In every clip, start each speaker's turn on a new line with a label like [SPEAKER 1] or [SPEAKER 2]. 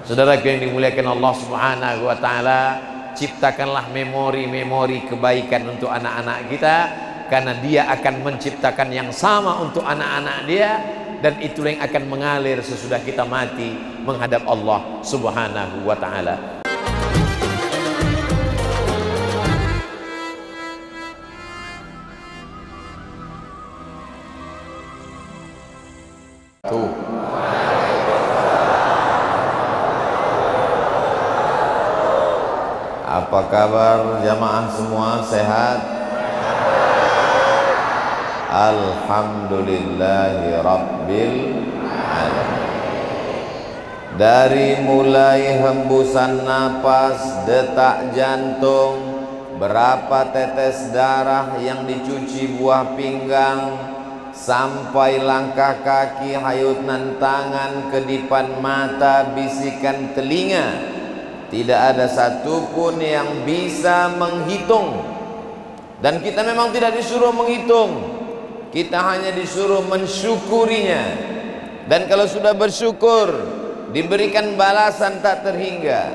[SPEAKER 1] Saudaraku yang dimuliakan Allah Subhanahu wa taala, ciptakanlah memori-memori kebaikan untuk anak-anak kita, karena dia akan menciptakan yang sama untuk anak-anak dia, dan itulah yang akan mengalir sesudah kita mati menghadap Allah Subhanahu wa taala. Apa kabar jamaah semua, sehat? Alhamdulillahi Rabbil Alamin. Dari mulai hembusan napas, detak jantung, berapa tetes darah yang dicuci buah pinggang, sampai langkah kaki, hayutan tangan, kedipan mata, bisikan telinga, tidak ada satupun yang bisa menghitung. Dan kita memang tidak disuruh menghitung, kita hanya disuruh mensyukurinya. Dan kalau sudah bersyukur, diberikan balasan tak terhingga,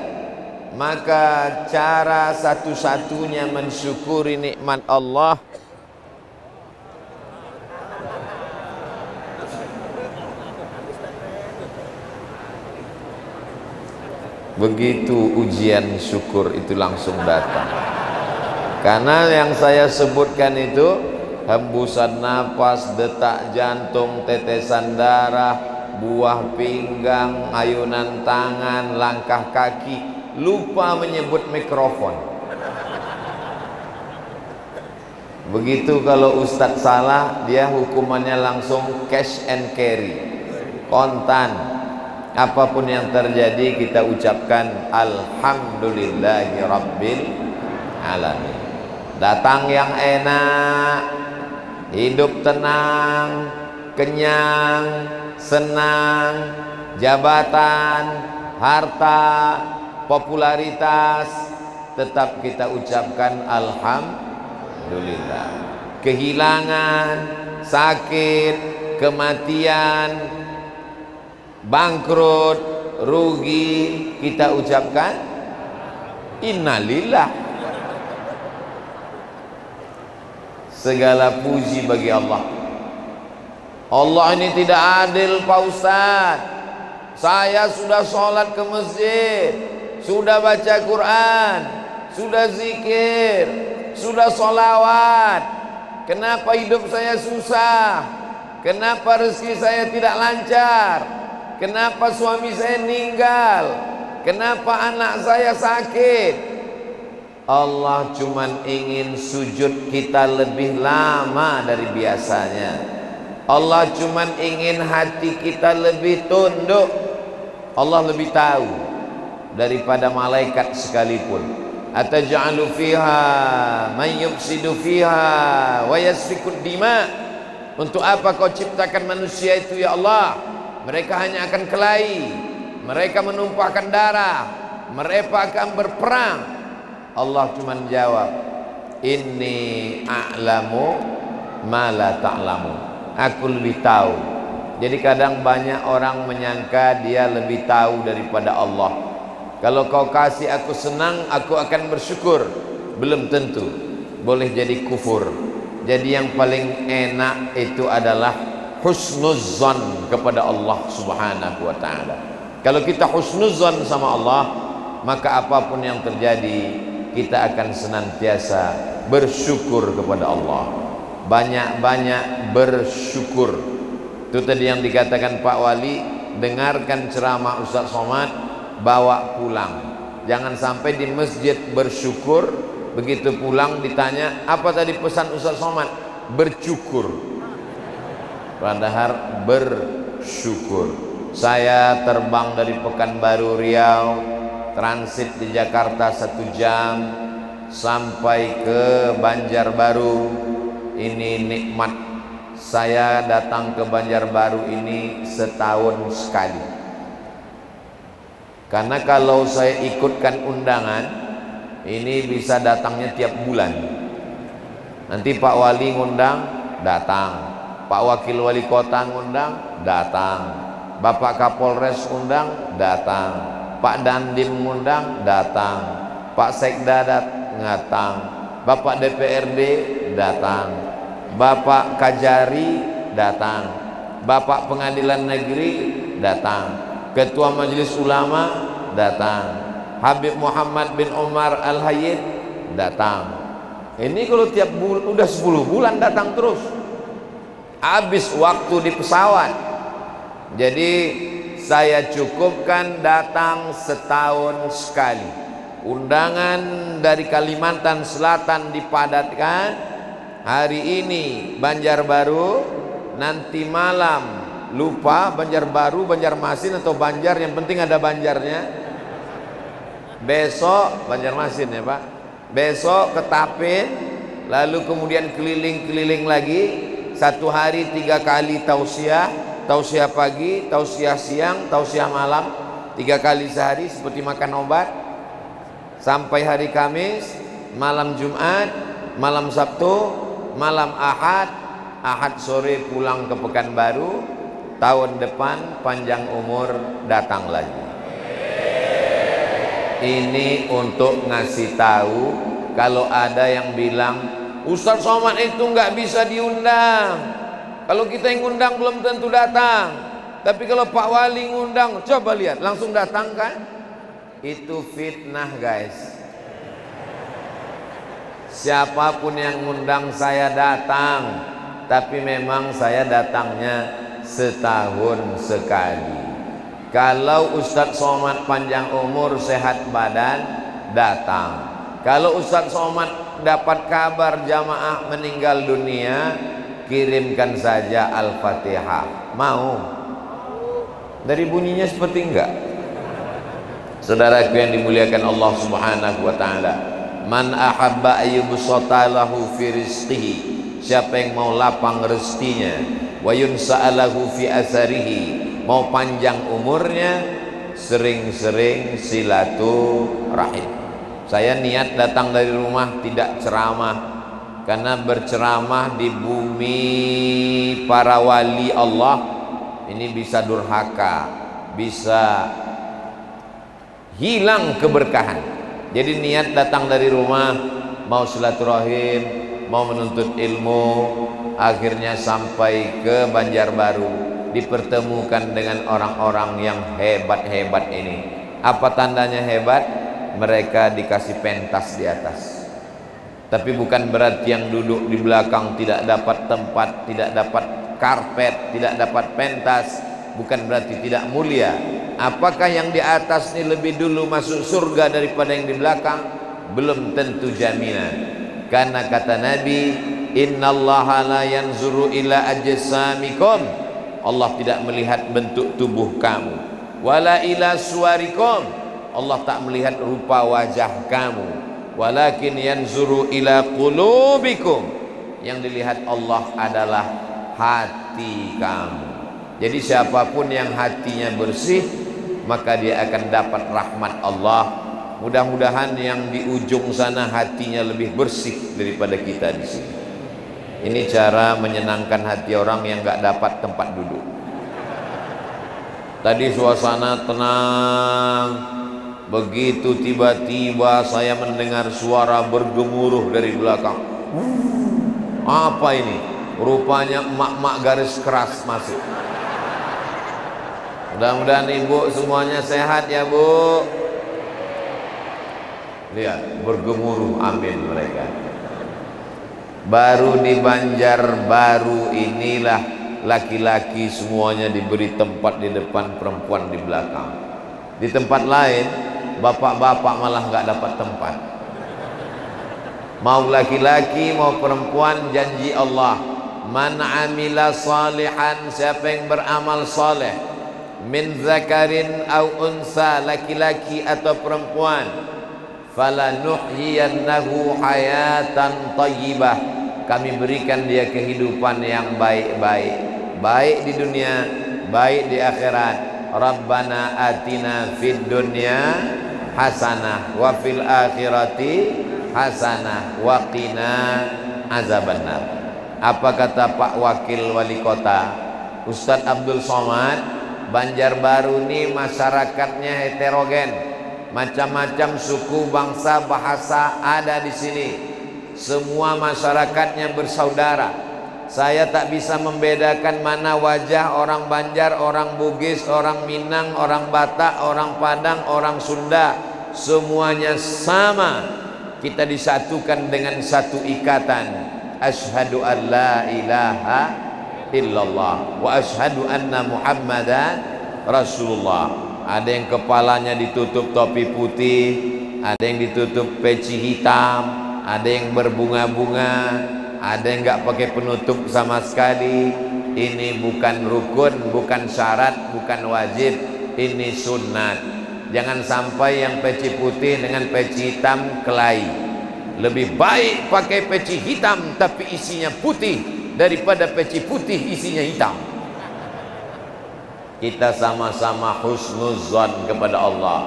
[SPEAKER 1] maka cara satu-satunya mensyukuri nikmat Allah begitu ujian syukur itu langsung datang. Karena yang saya sebutkan itu, hembusan napas, detak jantung, tetesan darah, buah pinggang, ayunan tangan, langkah kaki, lupa menyebut mikrofon. Begitu kalau ustadz salah, dia hukumannya langsung cash and carry, kontan. Apapun yang terjadi kita ucapkan Alhamdulillahi Rabbil Alamin. Datang yang enak, hidup tenang, kenyang, senang, jabatan, harta, popularitas, tetap kita ucapkan Alhamdulillah. Kehilangan, sakit, kematian, bangkrut, rugi, kita ucapkan innalillah. Segala puji bagi Allah. Allah ini tidak adil Pak Ustadz. Saya sudah sholat ke masjid, sudah baca Quran, sudah zikir, sudah sholawat, kenapa hidup saya susah? Kenapa rezeki saya tidak lancar? Kenapa suami saya meninggal? Kenapa anak saya sakit? Allah cuman ingin sujud kita lebih lama dari biasanya. Allah cuman ingin hati kita lebih tunduk. Allah lebih tahu daripada malaikat sekalipun. Ataj'alu fiha man yufsidu fiha wa yasfikud dima. Untuk apa kau ciptakan manusia itu ya Allah? Mereka hanya akan kelahi, mereka menumpahkan darah, mereka akan berperang. Allah cuma jawab, inni a'lamu ma la ta'lamu. Aku lebih tahu. Jadi kadang banyak orang menyangka dia lebih tahu daripada Allah. Kalau kau kasih aku senang, aku akan bersyukur. Belum tentu. Boleh jadi kufur. Jadi yang paling enak itu adalah husnuzzan kepada Allah Subhanahu wa ta'ala. Kalau kita husnuzzan sama Allah, maka apapun yang terjadi kita akan senantiasa bersyukur kepada Allah. Banyak-banyak bersyukur. Itu tadi yang dikatakan Pak Wali, dengarkan ceramah Ustaz Somad, bawa pulang. Jangan sampai di masjid bersyukur, begitu pulang ditanya apa tadi pesan Ustaz Somad? Bersyukur. Padahal bersyukur. Saya terbang dari Pekanbaru Riau, transit di Jakarta 1 jam, sampai ke Banjarbaru. Ini nikmat. Saya datang ke Banjarbaru ini setahun sekali. Karena kalau saya ikutkan undangan, ini bisa datangnya tiap bulan. Nanti Pak Wali ngundang, datang. Pak Wakil Wali Kota ngundang, datang. Bapak Kapolres undang, datang. Pak Dandim ngundang, datang. Pak Sekda datang. Bapak DPRD datang. Bapak Kajari datang. Bapak Pengadilan Negeri datang. Ketua Majelis Ulama datang. Habib Muhammad bin Umar Al-Hayyid datang. Ini kalau tiap bulan, udah 10 bulan datang terus. Habis waktu di pesawat. Jadi saya cukupkan datang setahun sekali. Undangan dari Kalimantan Selatan dipadatkan. Hari ini Banjarbaru, nanti malam lupa Banjarbaru, Banjarmasin atau Banjar, yang penting ada Banjarnya. Besok Banjarmasin ya Pak. Besok ke Tapin, lalu kemudian keliling-keliling lagi. Satu hari 3 kali tausiah, tausiah pagi, tausiah siang, tausiah malam, 3 kali sehari seperti makan obat. Sampai hari Kamis, malam Jumat, malam Sabtu, malam Ahad, Ahad sore pulang ke Pekanbaru. Tahun depan panjang umur datang lagi. Ini untuk ngasih tahu kalau ada yang bilang Ustadz Somad itu nggak bisa diundang. Kalau kita yang ngundang belum tentu datang. Tapi kalau Pak Wali ngundang, coba lihat langsung datang kan? Itu fitnah guys. Siapapun yang ngundang saya datang, tapi memang saya datangnya setahun sekali. Kalau Ustadz Somad panjang umur sehat badan datang. Kalau Ustadz Somad dapat kabar jamaah meninggal dunia, kirimkan saja Al-Fatihah. Mau? Dari bunyinya seperti enggak? Saudaraku yang dimuliakan Allah Subhanahu wa taala, man ahabba ayyubsata lahu fi rizqihi, siapa yang mau lapang rezekinya, wa yunsa'alahu fi asarihi, mau panjang umurnya, sering-sering silaturahim. Saya niat datang dari rumah tidak ceramah, karena berceramah di bumi para wali Allah ini bisa durhaka, bisa hilang keberkahan. Jadi niat datang dari rumah mau silaturahim, mau menuntut ilmu, akhirnya sampai ke Banjarbaru, dipertemukan dengan orang-orang yang hebat-hebat ini. Apa tandanya hebat? Mereka dikasih pentas di atas. Tapi bukan berarti yang duduk di belakang tidak dapat tempat, tidak dapat karpet, tidak dapat pentas, bukan berarti tidak mulia. Apakah yang di atas ini lebih dulu masuk surga daripada yang di belakang? Belum tentu jaminan. Karena kata Nabi, innallaha la yanzuru ila ajsamikum, Allah tidak melihat bentuk tubuh kamu, wala ila suwarikum, Allah tak melihat rupa wajah kamu, walakin yanzuru ila qulubikum, yang dilihat Allah adalah hati kamu. Jadi siapapun yang hatinya bersih, maka dia akan dapat rahmat Allah. Mudah-mudahan yang di ujung sana hatinya lebih bersih daripada kita di sini. Ini cara menyenangkan hati orang yang nggak dapat tempat duduk. Tadi suasana tenang, begitu tiba-tiba saya mendengar suara bergemuruh dari belakang. Apa ini? Rupanya emak-emak garis keras masuk. Mudah-mudahan ibu semuanya sehat ya bu. Lihat, bergemuruh, amin mereka. Baru di Banjarbaru inilah laki-laki semuanya diberi tempat di depan, perempuan di belakang. Di tempat lain bapak-bapak malah nggak dapat tempat. Mau laki-laki mau perempuan, janji Allah, man amila salihan, siapa yang beramal saleh, min zakarin au unsa, laki-laki atau perempuan, falanuhyiyannahu hayatan thayyibah, kami berikan dia kehidupan yang baik-baik, baik di dunia, baik di akhirat. Rabbana atina fid dunya hasanah wa fil akhirati hasanah wa qina azabannar. Apa kata Pak Wakil Wali Kota Ustadz Abdul Somad? Banjarbaru ini masyarakatnya heterogen, macam-macam suku, bangsa, bahasa ada di sini. Semua masyarakatnya bersaudara. Saya tak bisa membedakan mana wajah orang Banjar, orang Bugis, orang Minang, orang Batak, orang Padang, orang Sunda. Semuanya sama. Kita disatukan dengan satu ikatan. Asyhadu an la ilaha illallah wa asyhadu anna Muhammadan Rasulullah. Ada yang kepalanya ditutup topi putih, ada yang ditutup peci hitam, ada yang berbunga-bunga, ada yang nggak pakai penutup sama sekali. Ini bukan rukun, bukan syarat, bukan wajib, ini sunnat. Jangan sampai yang peci putih dengan peci hitam kelahi. Lebih baik pakai peci hitam tapi isinya putih daripada peci putih isinya hitam. Kita sama-sama husnuzan kepada Allah.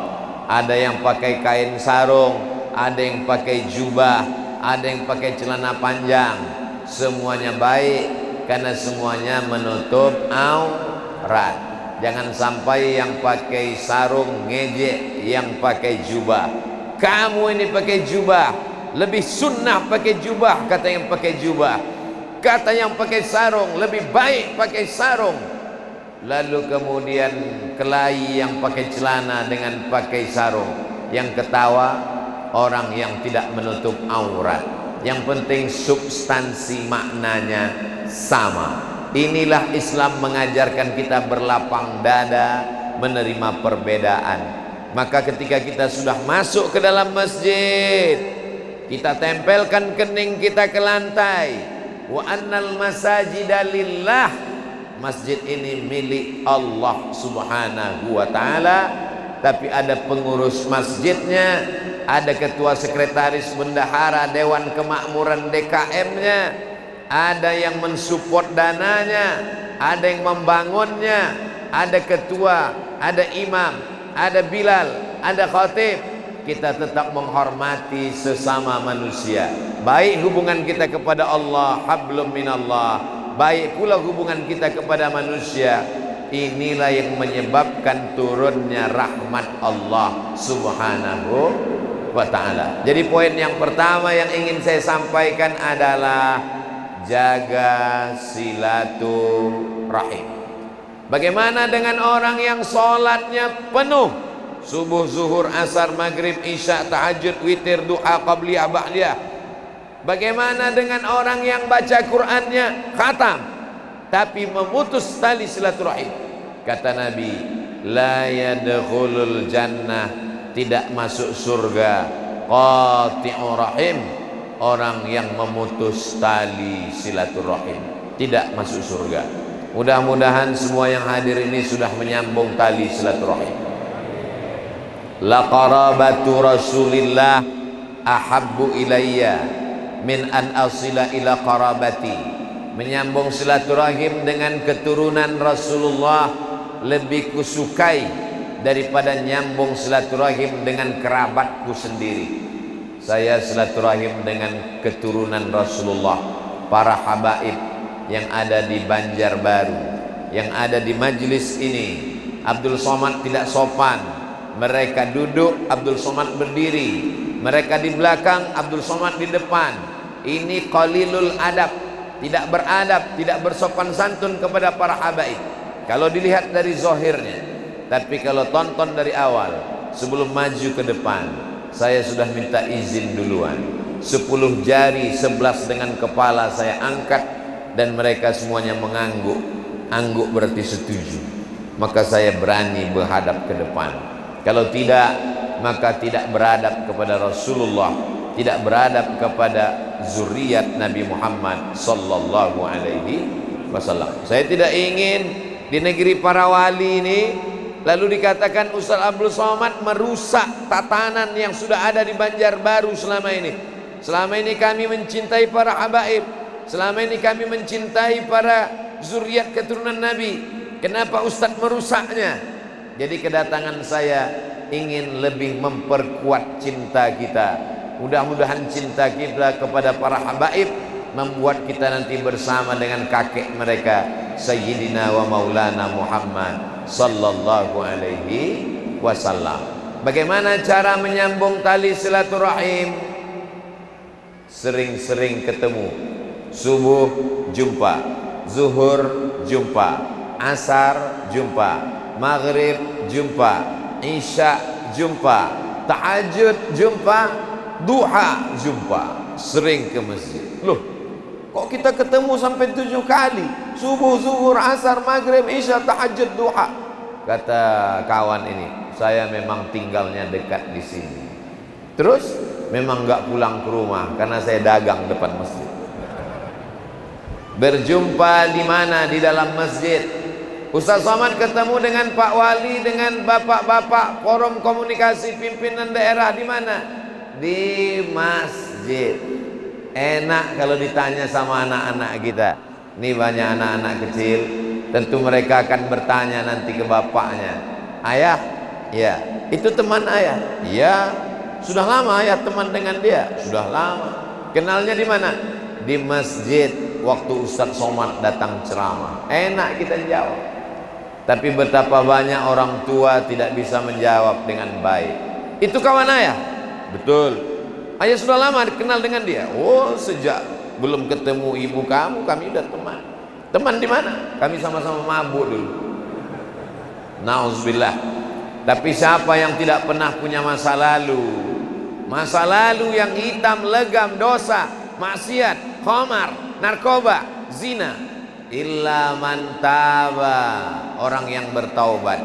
[SPEAKER 1] Ada yang pakai kain sarung, ada yang pakai jubah, ada yang pakai celana panjang. Semuanya baik karena semuanya menutup aurat. Jangan sampai yang pakai sarung ngejek yang pakai jubah. Kamu ini pakai jubah, lebih sunnah pakai jubah, kata yang pakai jubah. Kata yang pakai sarung, lebih baik pakai sarung. Lalu kemudian kelahi yang pakai celana dengan pakai sarung. Yang ketawa orang yang tidak menutup aurat. Yang penting substansi maknanya sama. Inilah Islam mengajarkan kita berlapang dada, menerima perbedaan. Maka ketika kita sudah masuk ke dalam masjid, kita tempelkan kening kita ke lantai. Wa annal masajida lillah. Masjid ini milik Allah Subhanahu wa ta'ala. Tapi ada pengurus masjidnya, ada ketua sekretaris bendahara Dewan Kemakmuran DKM-nya, ada yang mensupport dananya, ada yang membangunnya, ada ketua, ada imam, ada bilal, ada khatib. Kita tetap menghormati sesama manusia. Baik hubungan kita kepada Allah, hablum minallah, baik pula hubungan kita kepada manusia. Inilah yang menyebabkan turunnya rahmat Allah Subhanahu wa ta'ala. Jadi poin yang pertama yang ingin saya sampaikan adalah jaga silaturahim. Bagaimana dengan orang yang sholatnya penuh, subuh, zuhur, asar, maghrib, isya, tahajud, witir, duha, qabliyah, ba'diyah? Bagaimana dengan orang yang baca Qur'annya khatam tapi memutus tali silaturahim? Kata Nabi, la yadkhulul jannah, tidak masuk surga, qati'ur rahim, orang yang memutus tali silaturahim, tidak masuk surga. Mudah-mudahan semua yang hadir ini sudah menyambung tali silaturahim. La qarabatu Rasulillah ahabbu ilayya min an asila ila qarabati. Menyambung silaturahim dengan keturunan Rasulullah lebih kusukai daripada nyambung silaturahim dengan kerabatku sendiri. Saya silaturahim dengan keturunan Rasulullah, para habaib yang ada di Banjarbaru, yang ada di majlis ini. Abdul Somad tidak sopan, mereka duduk, Abdul Somad berdiri, mereka di belakang, Abdul Somad di depan. Ini qalilul adab, tidak beradab, tidak bersopan santun kepada para habaib kalau dilihat dari zahirnya. Tapi kalau tonton dari awal, sebelum maju ke depan, saya sudah minta izin duluan. 10 jari 11 dengan kepala saya angkat, dan mereka semuanya mengangguk. Angguk berarti setuju. Maka saya berani berhadap ke depan. Kalau tidak, maka tidak beradab kepada Rasulullah, tidak beradab kepada zuriat Nabi Muhammad sallallahu alaihi wasallam. Saya tidak ingin di negeri para wali ini lalu dikatakan Ustaz Abdul Somad merusak tatanan yang sudah ada di Banjarbaru selama ini. Selama ini kami mencintai para habaib, selama ini kami mencintai para zuriat keturunan Nabi. Kenapa Ustaz merusaknya? Jadi kedatangan saya ingin lebih memperkuat cinta kita. Mudah-mudahan cinta kita kepada para habaib membuat kita nanti bersama dengan kakek mereka Sayyidina wa Maulana Muhammad sallallahu alaihi wasallam. Bagaimana cara menyambung tali silaturahim? Sering-sering ketemu. Subuh jumpa, zuhur jumpa, asar jumpa, maghrib jumpa, isya jumpa, tahajud jumpa, duha jumpa. Sering ke masjid. Loh, kok kita ketemu sampai 7 kali? Subuh, zuhur, asar, maghrib, isya, tahajud, duha. Kata kawan ini, saya memang tinggalnya dekat di sini. Terus memang nggak pulang ke rumah karena saya dagang depan masjid. Berjumpa di mana? Di dalam masjid. Ustaz Somad ketemu dengan Pak Wali, dengan bapak-bapak forum komunikasi pimpinan daerah di mana? Di masjid. Enak kalau ditanya sama anak-anak kita. Ini banyak anak-anak kecil, tentu mereka akan bertanya nanti ke bapaknya, ayah, ya, itu teman ayah? Ya, sudah lama ayah teman dengan dia? Sudah lama. Kenalnya di mana? Di masjid, waktu Ustaz Somad datang ceramah. Enak kita jawab. Tapi betapa banyak orang tua tidak bisa menjawab dengan baik. Itu kawan ayah? Betul. Ayah sudah lama kenal dengan dia? Oh, sejak belum ketemu ibu kamu, kami udah teman. Teman di mana? Kami sama-sama mabuk dulu. Nauzubillah. Tapi siapa yang tidak pernah punya masa lalu? Masa lalu yang hitam, legam, dosa, maksiat, khamar, narkoba, zina. Illa man taba, orang yang bertaubat,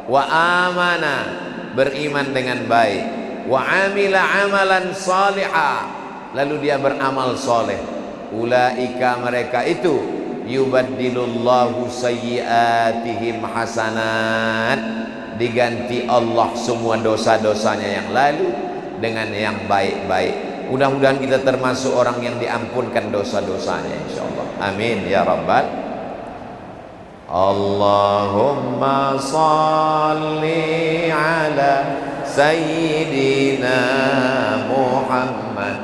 [SPEAKER 1] wa amana, beriman dengan baik, wa amila amalan salihah, lalu dia beramal soleh. Ulaika, mereka itu, yubaddilullahu sayyiatihim hasanat, diganti Allah semua dosa-dosanya yang lalu dengan yang baik-baik. Mudah-mudahan kita termasuk orang yang diampunkan dosa-dosanya, insyaallah. Amin ya rabbal. Allahumma salli ala sayyidina Muhammad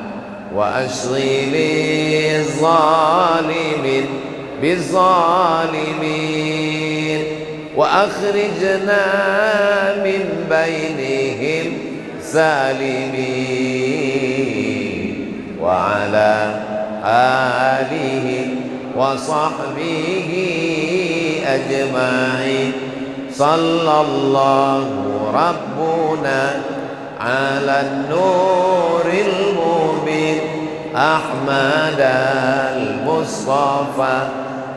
[SPEAKER 1] wa ashghili zalimin bizalimin wa akhrijna min bainihim salimin wa ala alihi wa sahbihi ajma'in. Sallallahu rabbuna ala nuril mubin Ahmad al-Mustafa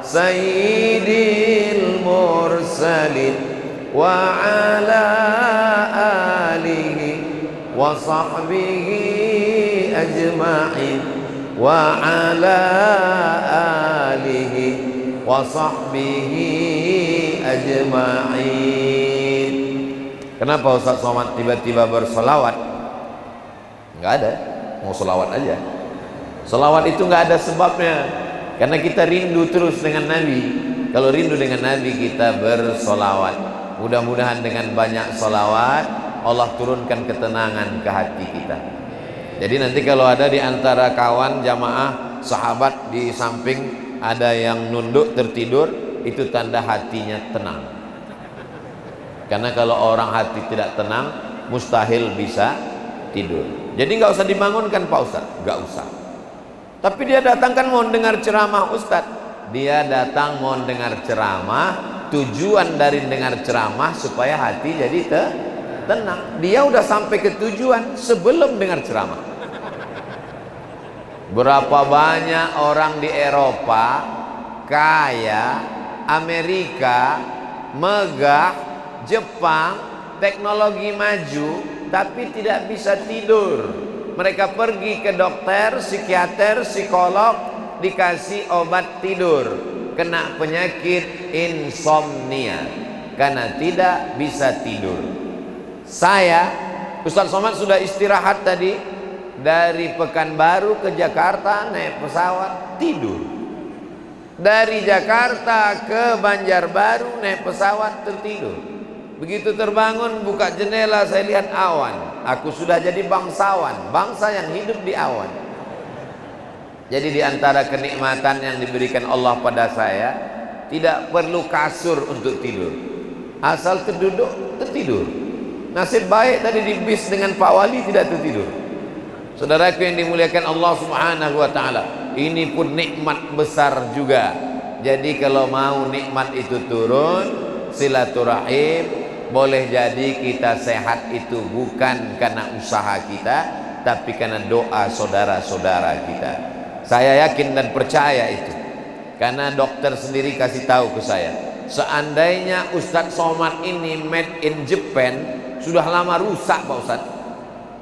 [SPEAKER 1] sayyidil mursalin wa ala alihi wa sahbihi ajma'in wa ala alihi wa sahbihi ajma'in. Kenapa Ustaz Somad tiba-tiba bersolawat? Enggak ada, mau solawat aja. Solawat itu enggak ada sebabnya, karena kita rindu terus dengan Nabi. Kalau rindu dengan Nabi, kita bersolawat. Mudah-mudahan dengan banyak solawat Allah turunkan ketenangan ke hati kita. Jadi nanti kalau ada di antara kawan, jamaah, sahabat di samping ada yang nunduk tertidur, itu tanda hatinya tenang. Karena kalau orang hati tidak tenang, mustahil bisa tidur. Jadi nggak usah dibangunkan Pak Ustadz, nggak usah. Tapi dia datang kan mau dengar ceramah Ustadz. Dia datang mau dengar ceramah, tujuan dari dengar ceramah supaya hati jadi tenang. Dia udah sampai ke tujuan sebelum dengar ceramah. Berapa banyak orang di Eropa kaya, Amerika megah, Jepang teknologi maju, tapi tidak bisa tidur. Mereka pergi ke dokter, psikiater, psikolog, dikasih obat tidur, kena penyakit insomnia karena tidak bisa tidur. Saya, Ustaz Somad sudah istirahat tadi, dari Pekanbaru ke Jakarta naik pesawat tidur. Dari Jakarta ke Banjarbaru naik pesawat tertidur. Begitu terbangun buka jendela saya lihat awan. Aku sudah jadi bangsawan, bangsa yang hidup di awan. Jadi di antara kenikmatan yang diberikan Allah pada saya, tidak perlu kasur untuk tidur. asal terduduk tertidur. Nasib baik tadi di bis dengan Pak Wali tidak tertidur. Saudaraku yang dimuliakan Allah Subhanahu wa taala, ini pun nikmat besar juga. Jadi kalau mau nikmat itu turun, silaturahim, boleh jadi kita sehat itu bukan karena usaha kita, tapi karena doa saudara-saudara kita. Saya yakin dan percaya itu, karena dokter sendiri kasih tahu ke saya, seandainya Ustadz Somad ini made in Japan, sudah lama rusak Pak Ustadz.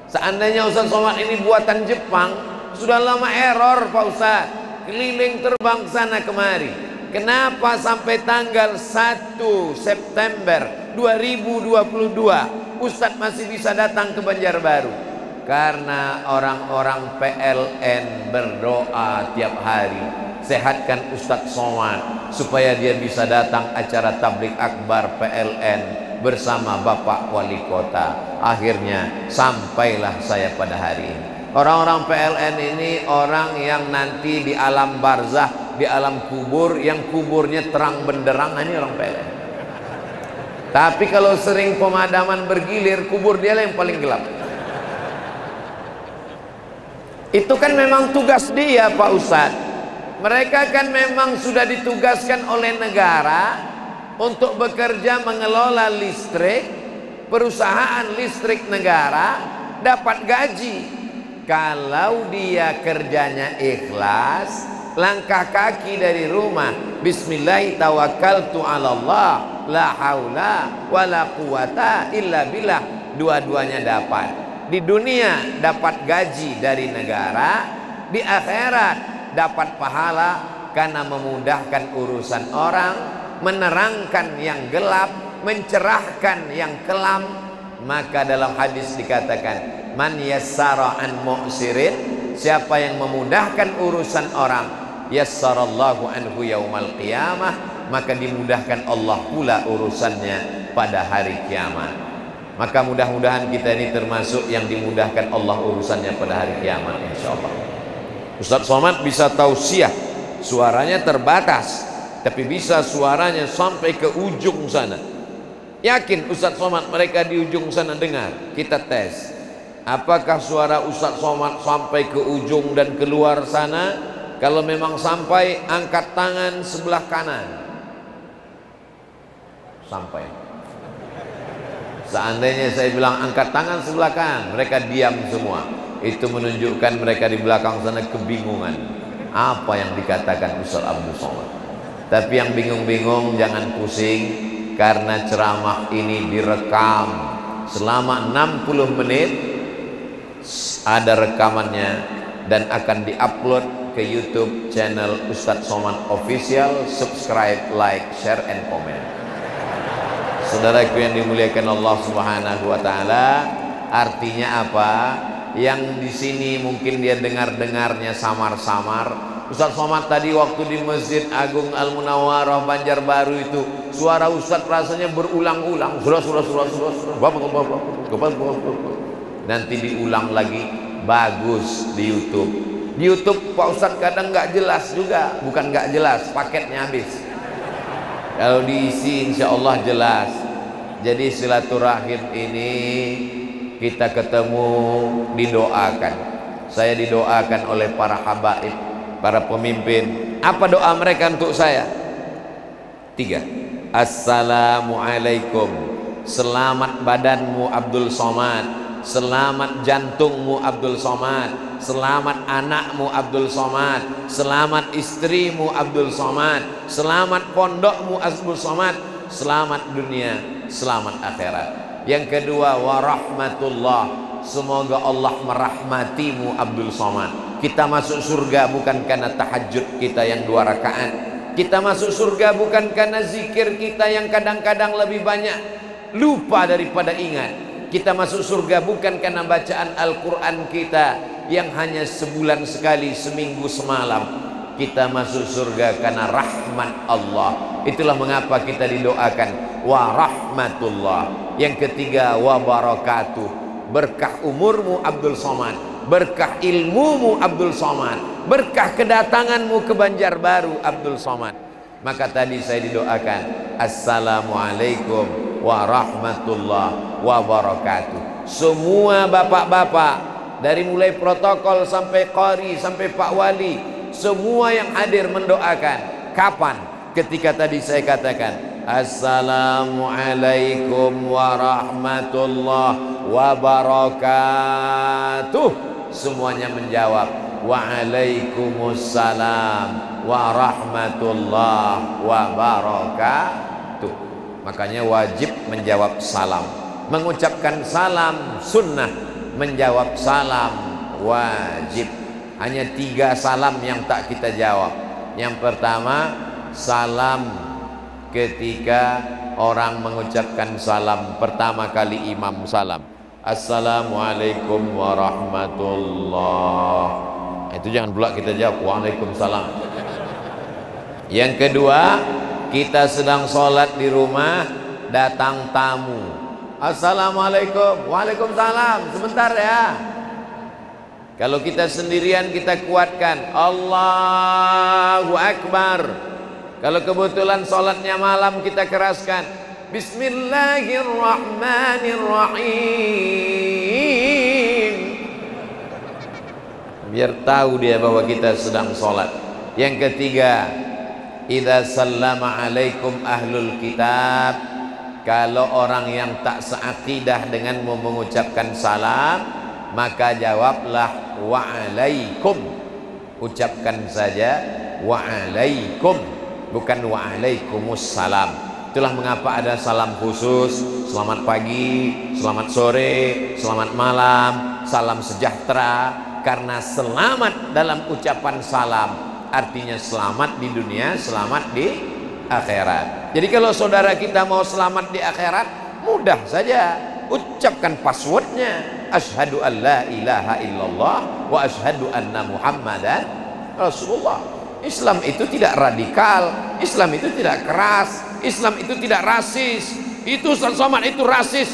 [SPEAKER 1] Seandainya Ustadz Somad ini buatan Jepang, sudah lama error Pak Ustadz, keliling terbang sana kemari. Kenapa sampai tanggal 1 September 2022 Ustadz masih bisa datang ke Banjarbaru? Karena orang-orang PLN berdoa tiap hari, sehatkan Ustadz Somad supaya dia bisa datang acara tablik akbar PLN bersama Bapak Wali Kota. Akhirnya sampailah saya pada hari ini. Orang-orang PLN ini orang yang nanti di alam barzah, di alam kubur, yang kuburnya terang benderang, ini orang PLN. Tapi kalau sering pemadaman bergilir, kubur dia lah yang paling gelap. Itu kan memang tugas dia Pak Ustadz. Mereka kan memang sudah ditugaskan oleh negara untuk bekerja mengelola listrik, perusahaan listrik negara dapat gaji. Kalau dia kerjanya ikhlas, langkah kaki dari rumah, bismillah tawakkaltu 'alallah, la haula wala quwata illa billah, dua-duanya dapat. Di dunia dapat gaji dari negara, di akhirat dapat pahala karena memudahkan urusan orang, menerangkan yang gelap, mencerahkan yang kelam. Maka dalam hadis dikatakan, man yassara an mu'sirin, siapa yang memudahkan urusan orang, yassarallahu anhu yaumal qiyamah, maka dimudahkan Allah pula urusannya pada hari kiamat. Maka mudah-mudahan kita ini termasuk yang dimudahkan Allah urusannya pada hari kiamat, insyaallah. Ustadz Somad bisa tausiah, suaranya terbatas, tapi bisa suaranya sampai ke ujung sana. Yakin Ustadz Somad mereka di ujung sana dengar? Kita tes, apakah suara Ustadz Somad sampai ke ujung dan keluar sana? Kalau memang sampai, angkat tangan sebelah kanan. Sampai. Seandainya saya bilang angkat tangan sebelah kanan, mereka diam semua. Itu menunjukkan mereka di belakang sana kebingungan apa yang dikatakan Ustadz Abdul Somad. Tapi yang bingung-bingung jangan pusing, karena ceramah ini direkam selama 60 menit, ada rekamannya dan akan diupload ke YouTube channel Ustadz Somad Official. Subscribe, like, share, and comment. Saudaraku yang dimuliakan Allah Subhanahu wa taala, artinya apa? Yang di sini mungkin dia dengarnya samar-samar. Ustadz Somad tadi waktu di Masjid Agung Al Munawwarah Banjarbaru itu, suara Ustadz rasanya berulang-ulang, nanti diulang lagi, bagus di YouTube. Di YouTube Pak Ustadz kadang nggak jelas juga, bukan nggak jelas, paketnya habis. Kalau diisi insya Allah jelas. Jadi silaturahim ini kita ketemu, didoakan. Saya didoakan oleh para habaib, para pemimpin. Apa doa mereka untuk saya? 3. Assalamualaikum, selamat badanmu Abdul Somad, selamat jantungmu Abdul Somad, selamat anakmu Abdul Somad, selamat istrimu Abdul Somad, selamat pondokmu Abdul Somad, selamat dunia, selamat akhirat. Yang kedua, warahmatullah, semoga Allah merahmatimu Abdul Somad. Kita masuk surga bukan karena tahajud kita yang 2 rakaat. Kita masuk surga bukan karena zikir kita yang kadang-kadang lebih banyak lupa daripada ingat. Kita masuk surga bukan karena bacaan Al-Quran kita yang hanya sebulan sekali, seminggu semalam. Kita masuk surga karena rahmat Allah. Itulah mengapa kita didoakan wa rahmatullah. Yang ketiga, wa barakatuh, berkah umurmu Abdul Somad, berkah ilmumu Abdul Somad, berkah kedatanganmu ke Banjarbaru Abdul Somad. Maka tadi saya didoakan, assalamualaikum warahmatullahi wabarakatuh. Semua bapak-bapak, dari mulai protokol sampai qari sampai Pak Wali, semua yang hadir mendoakan. Kapan? Ketika tadi saya katakan assalamualaikum warahmatullahi wabarakatuh, semuanya menjawab waalaikumsalam warahmatullahi wabarakatuh. Makanya wajib menjawab salam. Mengucapkan salam sunnah, menjawab salam wajib. Hanya 3 salam yang tak kita jawab. Yang pertama, salam ketika orang mengucapkan salam pertama kali imam salam, assalamualaikum warahmatullahi, itu jangan pula kita jawab waalaikumsalam. Yang kedua, kita sedang sholat di rumah, datang tamu, assalamualaikum, waalaikumsalam, sebentar ya. Kalau kita sendirian, kita kuatkan Allahu Akbar. Kalau kebetulan sholatnya malam, kita keraskan Bismillahirrahmanirrahim, biar tahu dia bahwa kita sedang sholat. Yang ketiga, idza sallama alaikum ahlul kitab, kalau orang yang tak seakidah dengan mengucapkan salam, maka jawablah wa'alaikum. Ucapkan saja wa'alaikum, bukan wa'alaikumussalam. Itulah mengapa ada salam khusus, selamat pagi, selamat sore, selamat malam, salam sejahtera. Karena selamat dalam ucapan salam artinya selamat di dunia, selamat di akhirat. Jadi kalau saudara kita mau selamat di akhirat, mudah saja, ucapkan passwordnya, asyhadu an la ilaha illallah wa asyhadu anna muhammadan rasulullah. Islam itu tidak radikal, Islam itu tidak keras, Islam itu tidak rasis. Itu selamat itu rasis.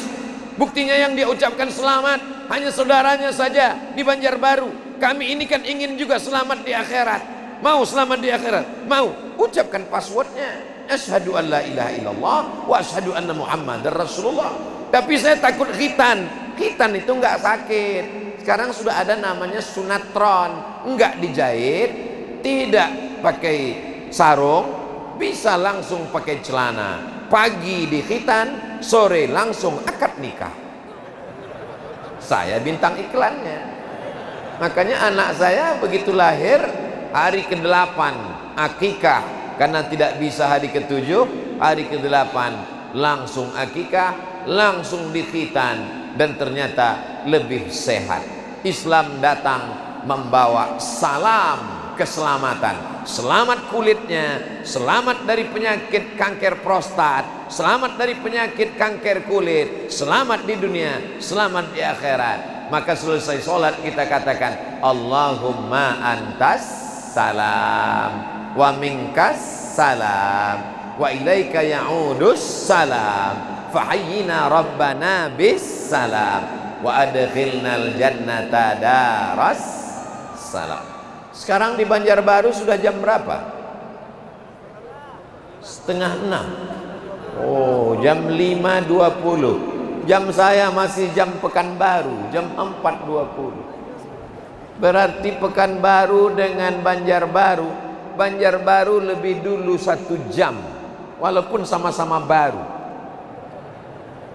[SPEAKER 1] Buktinya yang dia ucapkan selamat hanya saudaranya saja di Banjarbaru. Kami ini kan ingin juga selamat di akhirat. Mau selamat di akhirat? Mau, ucapkan passwordnya, asyhadu an la ilaha illallah wa asyhadu anna muhammadar rasulullah. Tapi saya takut khitan. Khitan itu enggak sakit. Sekarang sudah ada namanya sunatron, enggak dijahit, tidak pakai sarung, bisa langsung pakai celana. Pagi di khitan, sore langsung akad nikah. Saya bintang iklannya. Makanya anak saya begitu lahir, hari ke-8 akikah, karena tidak bisa hari ke-7, hari ke-8 langsung akikah, langsung di khitan, dan ternyata lebih sehat. Islam datang membawa salam keselamatan, selamat kulitnya, selamat dari penyakit kanker prostat, selamat dari penyakit kanker kulit, selamat di dunia, selamat di akhirat. Maka selesai sholat kita katakan Allahumma antas salam wa minkas salam wa ilaika ya'udus salam fahayyina rabbana bis salam wa adkhilnal jannata daras salam. Sekarang di Banjarbaru sudah jam berapa? 5:30. Oh, jam 5.20. Jam saya masih jam Pekanbaru, jam 4.20. Berarti Pekanbaru dengan Banjarbaru, Banjarbaru lebih dulu 1 jam, walaupun sama-sama baru.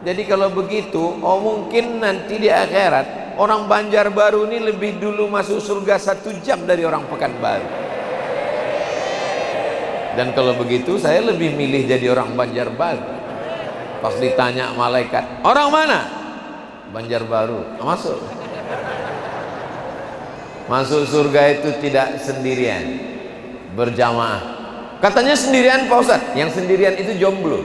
[SPEAKER 1] Jadi kalau begitu, oh mungkin nanti di akhirat orang Banjarbaru ini lebih dulu masuk surga 1 jam dari orang Pekanbaru. Dan kalau begitu saya lebih milih jadi orang Banjarbaru. Pas ditanya malaikat, orang mana? Banjarbaru. Masuk. Masuk surga itu tidak sendirian, berjamaah. Katanya sendirian Pak Ustadz, yang sendirian itu jomblo.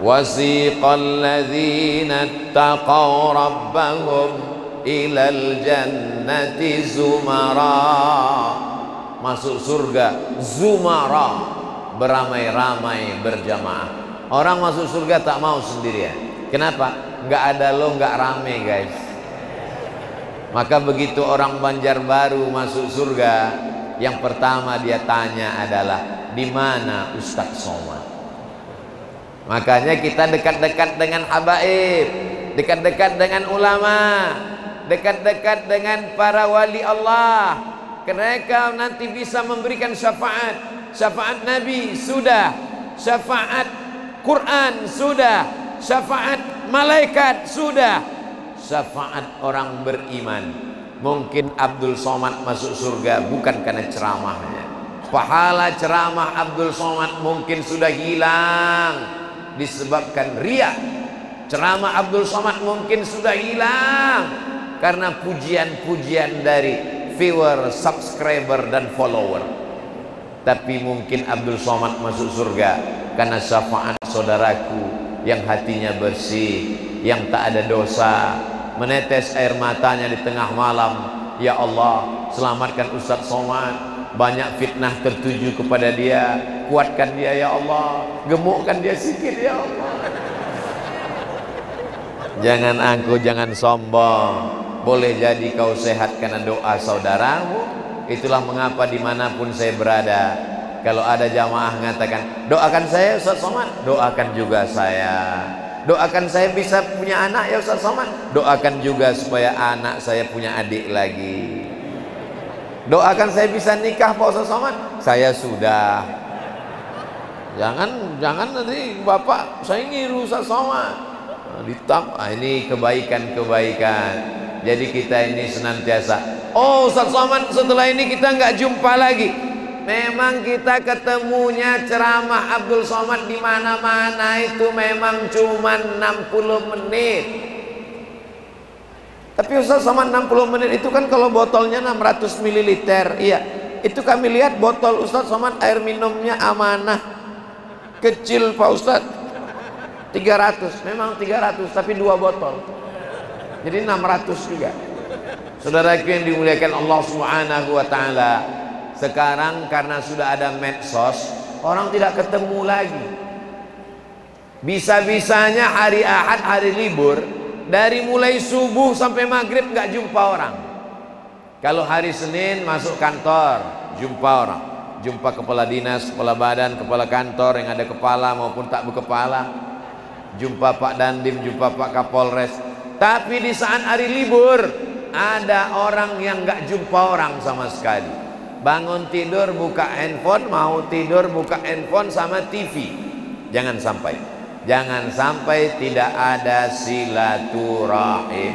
[SPEAKER 1] Wasiqal ladzina taqaw rabbahum ilal jannati zumara. Masuk surga zumara, beramai-ramai, berjamaah. Orang masuk surga tak mau sendirian. Kenapa? Nggak ada lo, nggak rame guys. Maka begitu orang Banjarbaru masuk surga, yang pertama dia tanya adalah di mana Ustadz Somad? Makanya kita dekat-dekat dengan habaib, dekat-dekat dengan ulama, dekat-dekat dengan para wali Allah. Mereka nanti bisa memberikan syafaat. Syafaat Nabi sudah, syafaat Quran sudah, syafaat malaikat sudah, syafaat orang beriman. Mungkin Abdul Somad masuk surga bukan karena ceramahnya. Pahala ceramah Abdul Somad mungkin sudah hilang disebabkan riya. Ceramah Abdul Somad mungkin sudah hilang karena pujian-pujian dari viewer, subscriber dan follower. Tapi mungkin Abdul Somad masuk surga karena syafaat saudaraku yang hatinya bersih, yang tak ada dosa, menetes air matanya di tengah malam. Ya Allah, selamatkan Ustaz Somad, banyak fitnah tertuju kepada dia, kuatkan dia ya Allah, gemukkan dia sikit ya Allah. Jangan angkuh, jangan sombong. Boleh jadi kau sehat karena doa saudaramu. Itulah mengapa dimanapun saya berada, kalau ada jamaah mengatakan doakan saya Ustaz Somad, doakan juga saya. Doakan saya bisa punya anak ya Ustaz Somad, doakan juga supaya anak saya punya adik lagi. Doakan saya bisa nikah Pak Ustaz Somad, saya sudah. Jangan nanti bapak saya ngiru Ustaz Somad. Ini kebaikan-kebaikan. Jadi kita ini senantiasa, oh Ustaz Somad setelah ini kita nggak jumpa lagi. Memang kita ketemunya ceramah Abdul Somad di mana-mana itu memang cuma 60 menit. Tapi Ustaz Somad 60 menit itu kan kalau botolnya 600 ml. Iya, itu kami lihat botol Ustaz Somad air minumnya Amanah kecil Pak Ustaz, 300, memang 300 tapi 2 botol. Jadi 600 juga. Saudaraku yang dimuliakan Allah Subhanahu wa taala, sekarang karena sudah ada medsos, orang tidak ketemu lagi. Bisa-bisanya hari Ahad, hari libur, dari mulai subuh sampai maghrib nggak jumpa orang. Kalau hari Senin masuk kantor, jumpa orang, jumpa kepala dinas, kepala badan, kepala kantor yang ada kepala maupun tak berkepala, jumpa Pak Dandim, jumpa Pak Kapolres. Tapi di saat hari libur ada orang yang nggak jumpa orang sama sekali. Bangun tidur buka handphone, mau tidur buka handphone sama TV. Jangan sampai tidak ada silaturahim.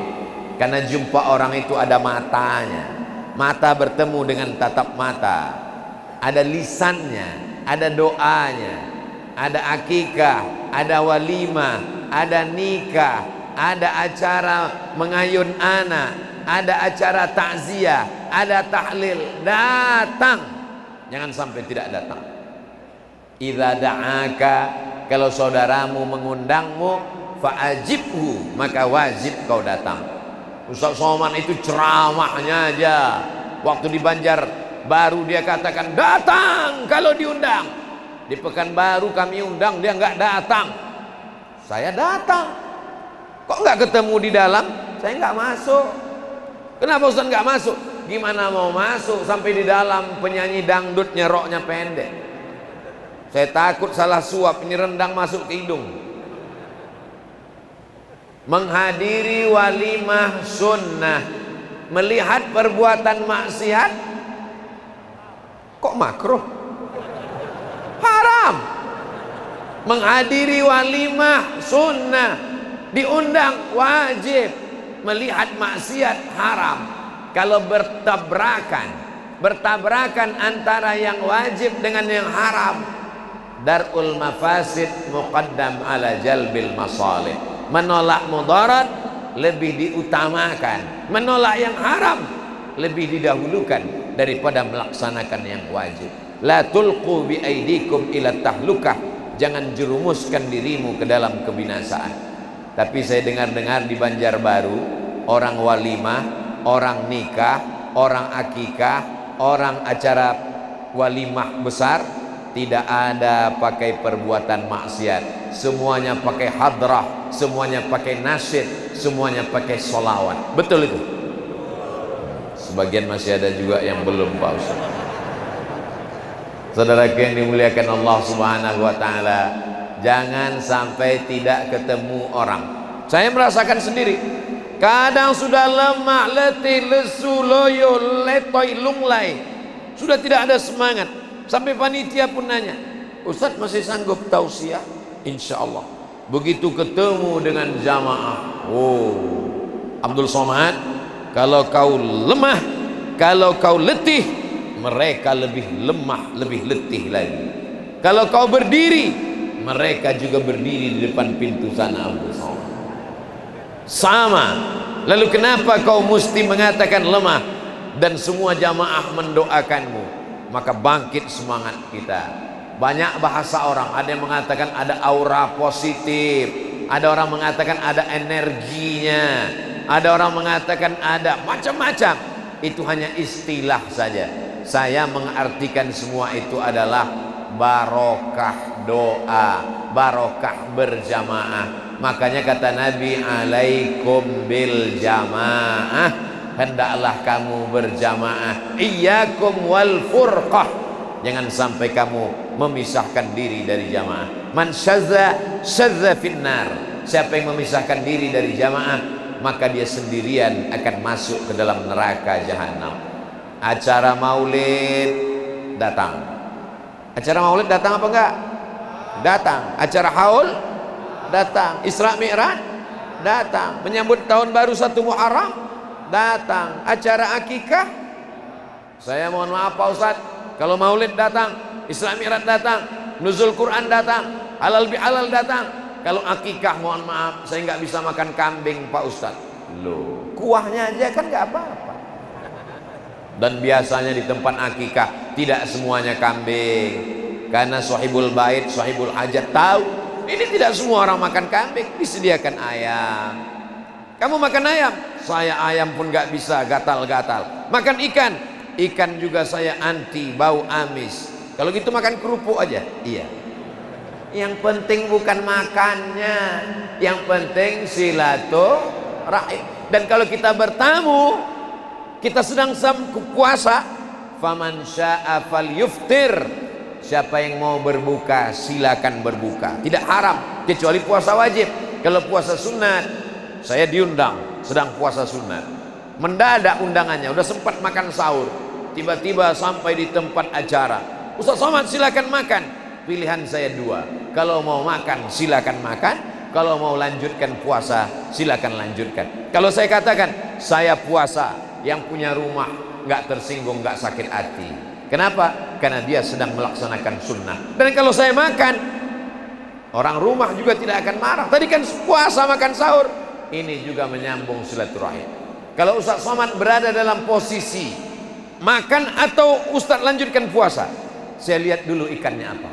[SPEAKER 1] Karena jumpa orang itu ada matanya, mata bertemu dengan tatap mata, ada lisannya, ada doanya, ada akikah, ada walimah, ada nikah, ada acara mengayun anak, ada acara takziah, ada tahlil. Datang, jangan sampai tidak datang. Idza da'aka, kalau saudaramu mengundangmu, fa'ajibhu, maka wajib kau datang. Ustaz Somad itu ceramahnya aja, waktu di Banjarbaru dia katakan datang kalau diundang. Di Pekanbaru kami undang, dia nggak datang. Saya datang. Kok nggak ketemu di dalam? Saya nggak masuk. Kenapa Ustaz nggak masuk? Gimana mau masuk sampai di dalam penyanyi dangdutnya roknya pendek? Saya takut salah suap, ini rendang masuk ke hidung. Menghadiri walimah sunnah, melihat perbuatan maksiat, kok makruh? Haram. Menghadiri walimah sunnah, diundang wajib. Melihat maksiat haram. Kalau bertabrakan antara yang wajib dengan yang haram, darul mafasid muqaddam ala jalbil masalih. Menolak mudarat lebih diutamakan, menolak yang haram lebih didahulukan daripada melaksanakan yang wajib. La tulqu bi aidikum ila tahlukah, jangan jerumuskan dirimu ke dalam kebinasaan. Tapi saya dengar-dengar di Banjarbaru, orang walimah, orang nikah, orang akikah, orang acara walimah besar, tidak ada pakai perbuatan maksiat. Semuanya pakai hadrah, semuanya pakai nasyid, semuanya pakai sholawat. Betul itu? Sebagian masih ada juga yang belum, Pak Ustaz. Saudaraku yang dimuliakan Allah Subhanahu wa taala, Jangan sampai tidak ketemu orang. Saya merasakan sendiri, kadang sudah lemah, letih, lesu, loyo, letoy, lunglai, sudah tidak ada semangat. Sampai panitia pun nanya, Ustadz masih sanggup tausiah? Insya Allah. Begitu ketemu dengan jamaah, oh Abdul Somad, kalau kau lemah, kalau kau letih, mereka lebih lemah, lebih letih lagi. Kalau kau berdiri, mereka juga berdiri di depan pintu sana. Abdul Somad sama. Lalu kenapa kau mesti mengatakan lemah dan semua jamaah mendoakanmu? Maka bangkit semangat kita. Banyak bahasa orang, ada yang mengatakan ada aura positif, ada orang mengatakan ada energinya, ada orang mengatakan ada macam-macam. Itu hanya istilah saja. Saya mengartikan semua itu adalah barokah doa, barokah berjamaah. Makanya kata Nabi, alaikum bil jamaah, hendaklah kamu berjamaah, iyyakum wal furqah, jangan sampai kamu memisahkan diri dari jamaah. Man syadza syadza finnar, siapa yang memisahkan diri dari jamaah, maka dia sendirian akan masuk ke dalam neraka jahanam. Acara maulid datang. Acara maulid datang apa enggak? Datang. Acara haul datang. Isra Mi'raj datang. Menyambut tahun baru 1 Muharram datang. Acara akikah, saya mohon maaf Pak Ustadz, kalau maulid datang, Isra Mi'raj datang, nuzul Quran datang, halal bihalal datang. Kalau akikah mohon maaf, saya nggak bisa makan kambing Pak Ustadz. Loh, kuahnya aja kan nggak apa-apa. Dan biasanya di tempat akikah tidak semuanya kambing, karena sahibul bait, sahibul hajat tahu ini tidak semua orang makan kambing, disediakan ayam. Kamu makan ayam, saya ayam pun nggak bisa, gatal-gatal. Makan ikan, ikan juga saya anti, bau amis. Kalau gitu makan kerupuk aja. Iya. Yang penting bukan makannya, yang penting silaturahim. Dan kalau kita bertamu, kita sedang puasa, faman syaa falyuftir, siapa yang mau berbuka silakan berbuka, tidak haram kecuali puasa wajib. Kalau puasa sunat, saya diundang sedang puasa sunat, mendadak undangannya, udah sempat makan sahur, tiba-tiba sampai di tempat acara, Ustaz Somad silakan makan. Pilihan saya 2, kalau mau makan silakan makan, kalau mau lanjutkan puasa silakan lanjutkan. Kalau saya katakan saya puasa, yang punya rumah nggak tersinggung, nggak sakit hati. Kenapa? Karena dia sedang melaksanakan sunnah. Dan kalau saya makan, orang rumah juga tidak akan marah. Tadi kan puasa makan sahur, ini juga menyambung silaturahim. Kalau Ustaz Somad berada dalam posisi makan atau Ustaz lanjutkan puasa, saya lihat dulu ikannya apa.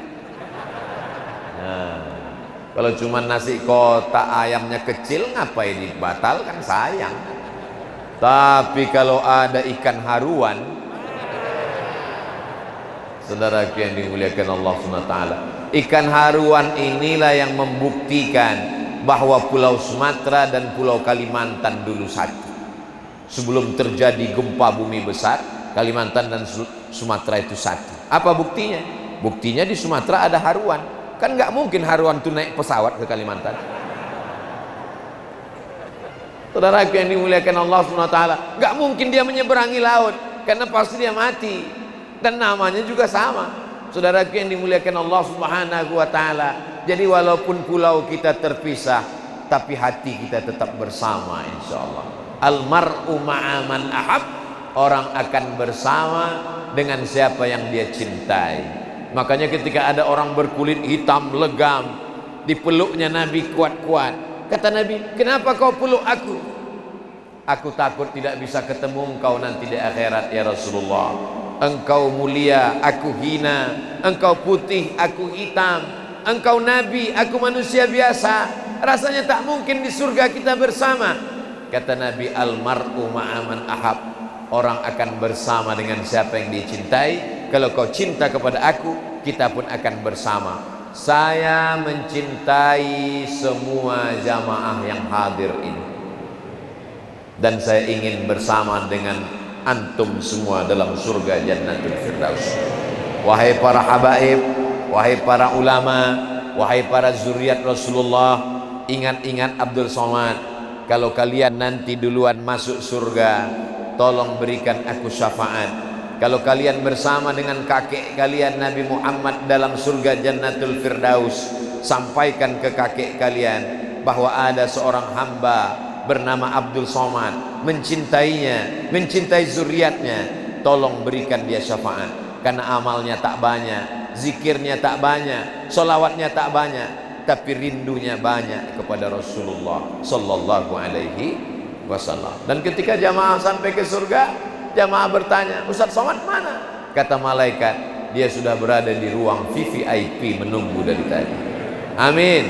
[SPEAKER 1] Nah, kalau cuma nasi kotak ayamnya kecil, ngapain dibatalkan, sayang. Tapi kalau ada ikan haruan, saudaraku yang dimuliakan Allah SWT, ikan haruan inilah yang membuktikan bahwa Pulau Sumatera dan Pulau Kalimantan dulu satu. Sebelum terjadi gempa bumi besar, Kalimantan dan Sumatera itu satu. Apa buktinya? Buktinya di Sumatera ada haruan. Kan nggak mungkin haruan itu naik pesawat ke Kalimantan. Saudaraku yang dimuliakan Allah SWT, nggak mungkin dia menyeberangi laut, karena pasti dia mati. Dan namanya juga sama. Saudaraku yang dimuliakan Allah Subhanahu wa ta'ala. Jadi walaupun pulau kita terpisah, tapi hati kita tetap bersama insyaallah. Almar'u ma'aman ahab, orang akan bersama dengan siapa yang dia cintai. Makanya ketika ada orang berkulit hitam legam, dipeluknya Nabi kuat-kuat, kata Nabi, kenapa kau peluk aku? Aku takut tidak bisa ketemu engkau nanti di akhirat ya Rasulullah. Engkau mulia, aku hina. Engkau putih, aku hitam. Engkau nabi, aku manusia biasa. Rasanya tak mungkin di surga kita bersama. Kata Nabi, almar'u ma'aman ahab, orang akan bersama dengan siapa yang dicintai. Kalau kau cinta kepada aku, kita pun akan bersama. Saya mencintai semua jamaah yang hadir ini, dan saya ingin bersama dengan antum semua dalam surga Jannatul Firdaus. Wahai para habaib, wahai para ulama, wahai para zuriat Rasulullah, ingat-ingat Abdul Somad. Kalau kalian nanti duluan masuk surga, tolong berikan aku syafaat. Kalau kalian bersama dengan kakek kalian Nabi Muhammad dalam surga Jannatul Firdaus, sampaikan ke kakek kalian bahwa ada seorang hamba bernama Abdul Somad, mencintainya, mencintai zuriatnya. Tolong berikan dia syafaat. Karena amalnya tak banyak, zikirnya tak banyak, solawatnya tak banyak, tapi rindunya banyak kepada Rasulullah Sallallahu Alaihi Wasallam. Dan ketika jamaah sampai ke surga, jamaah bertanya, Ustaz Somad mana? Kata malaikat, dia sudah berada di ruang VVIP menunggu dari tadi. Amin.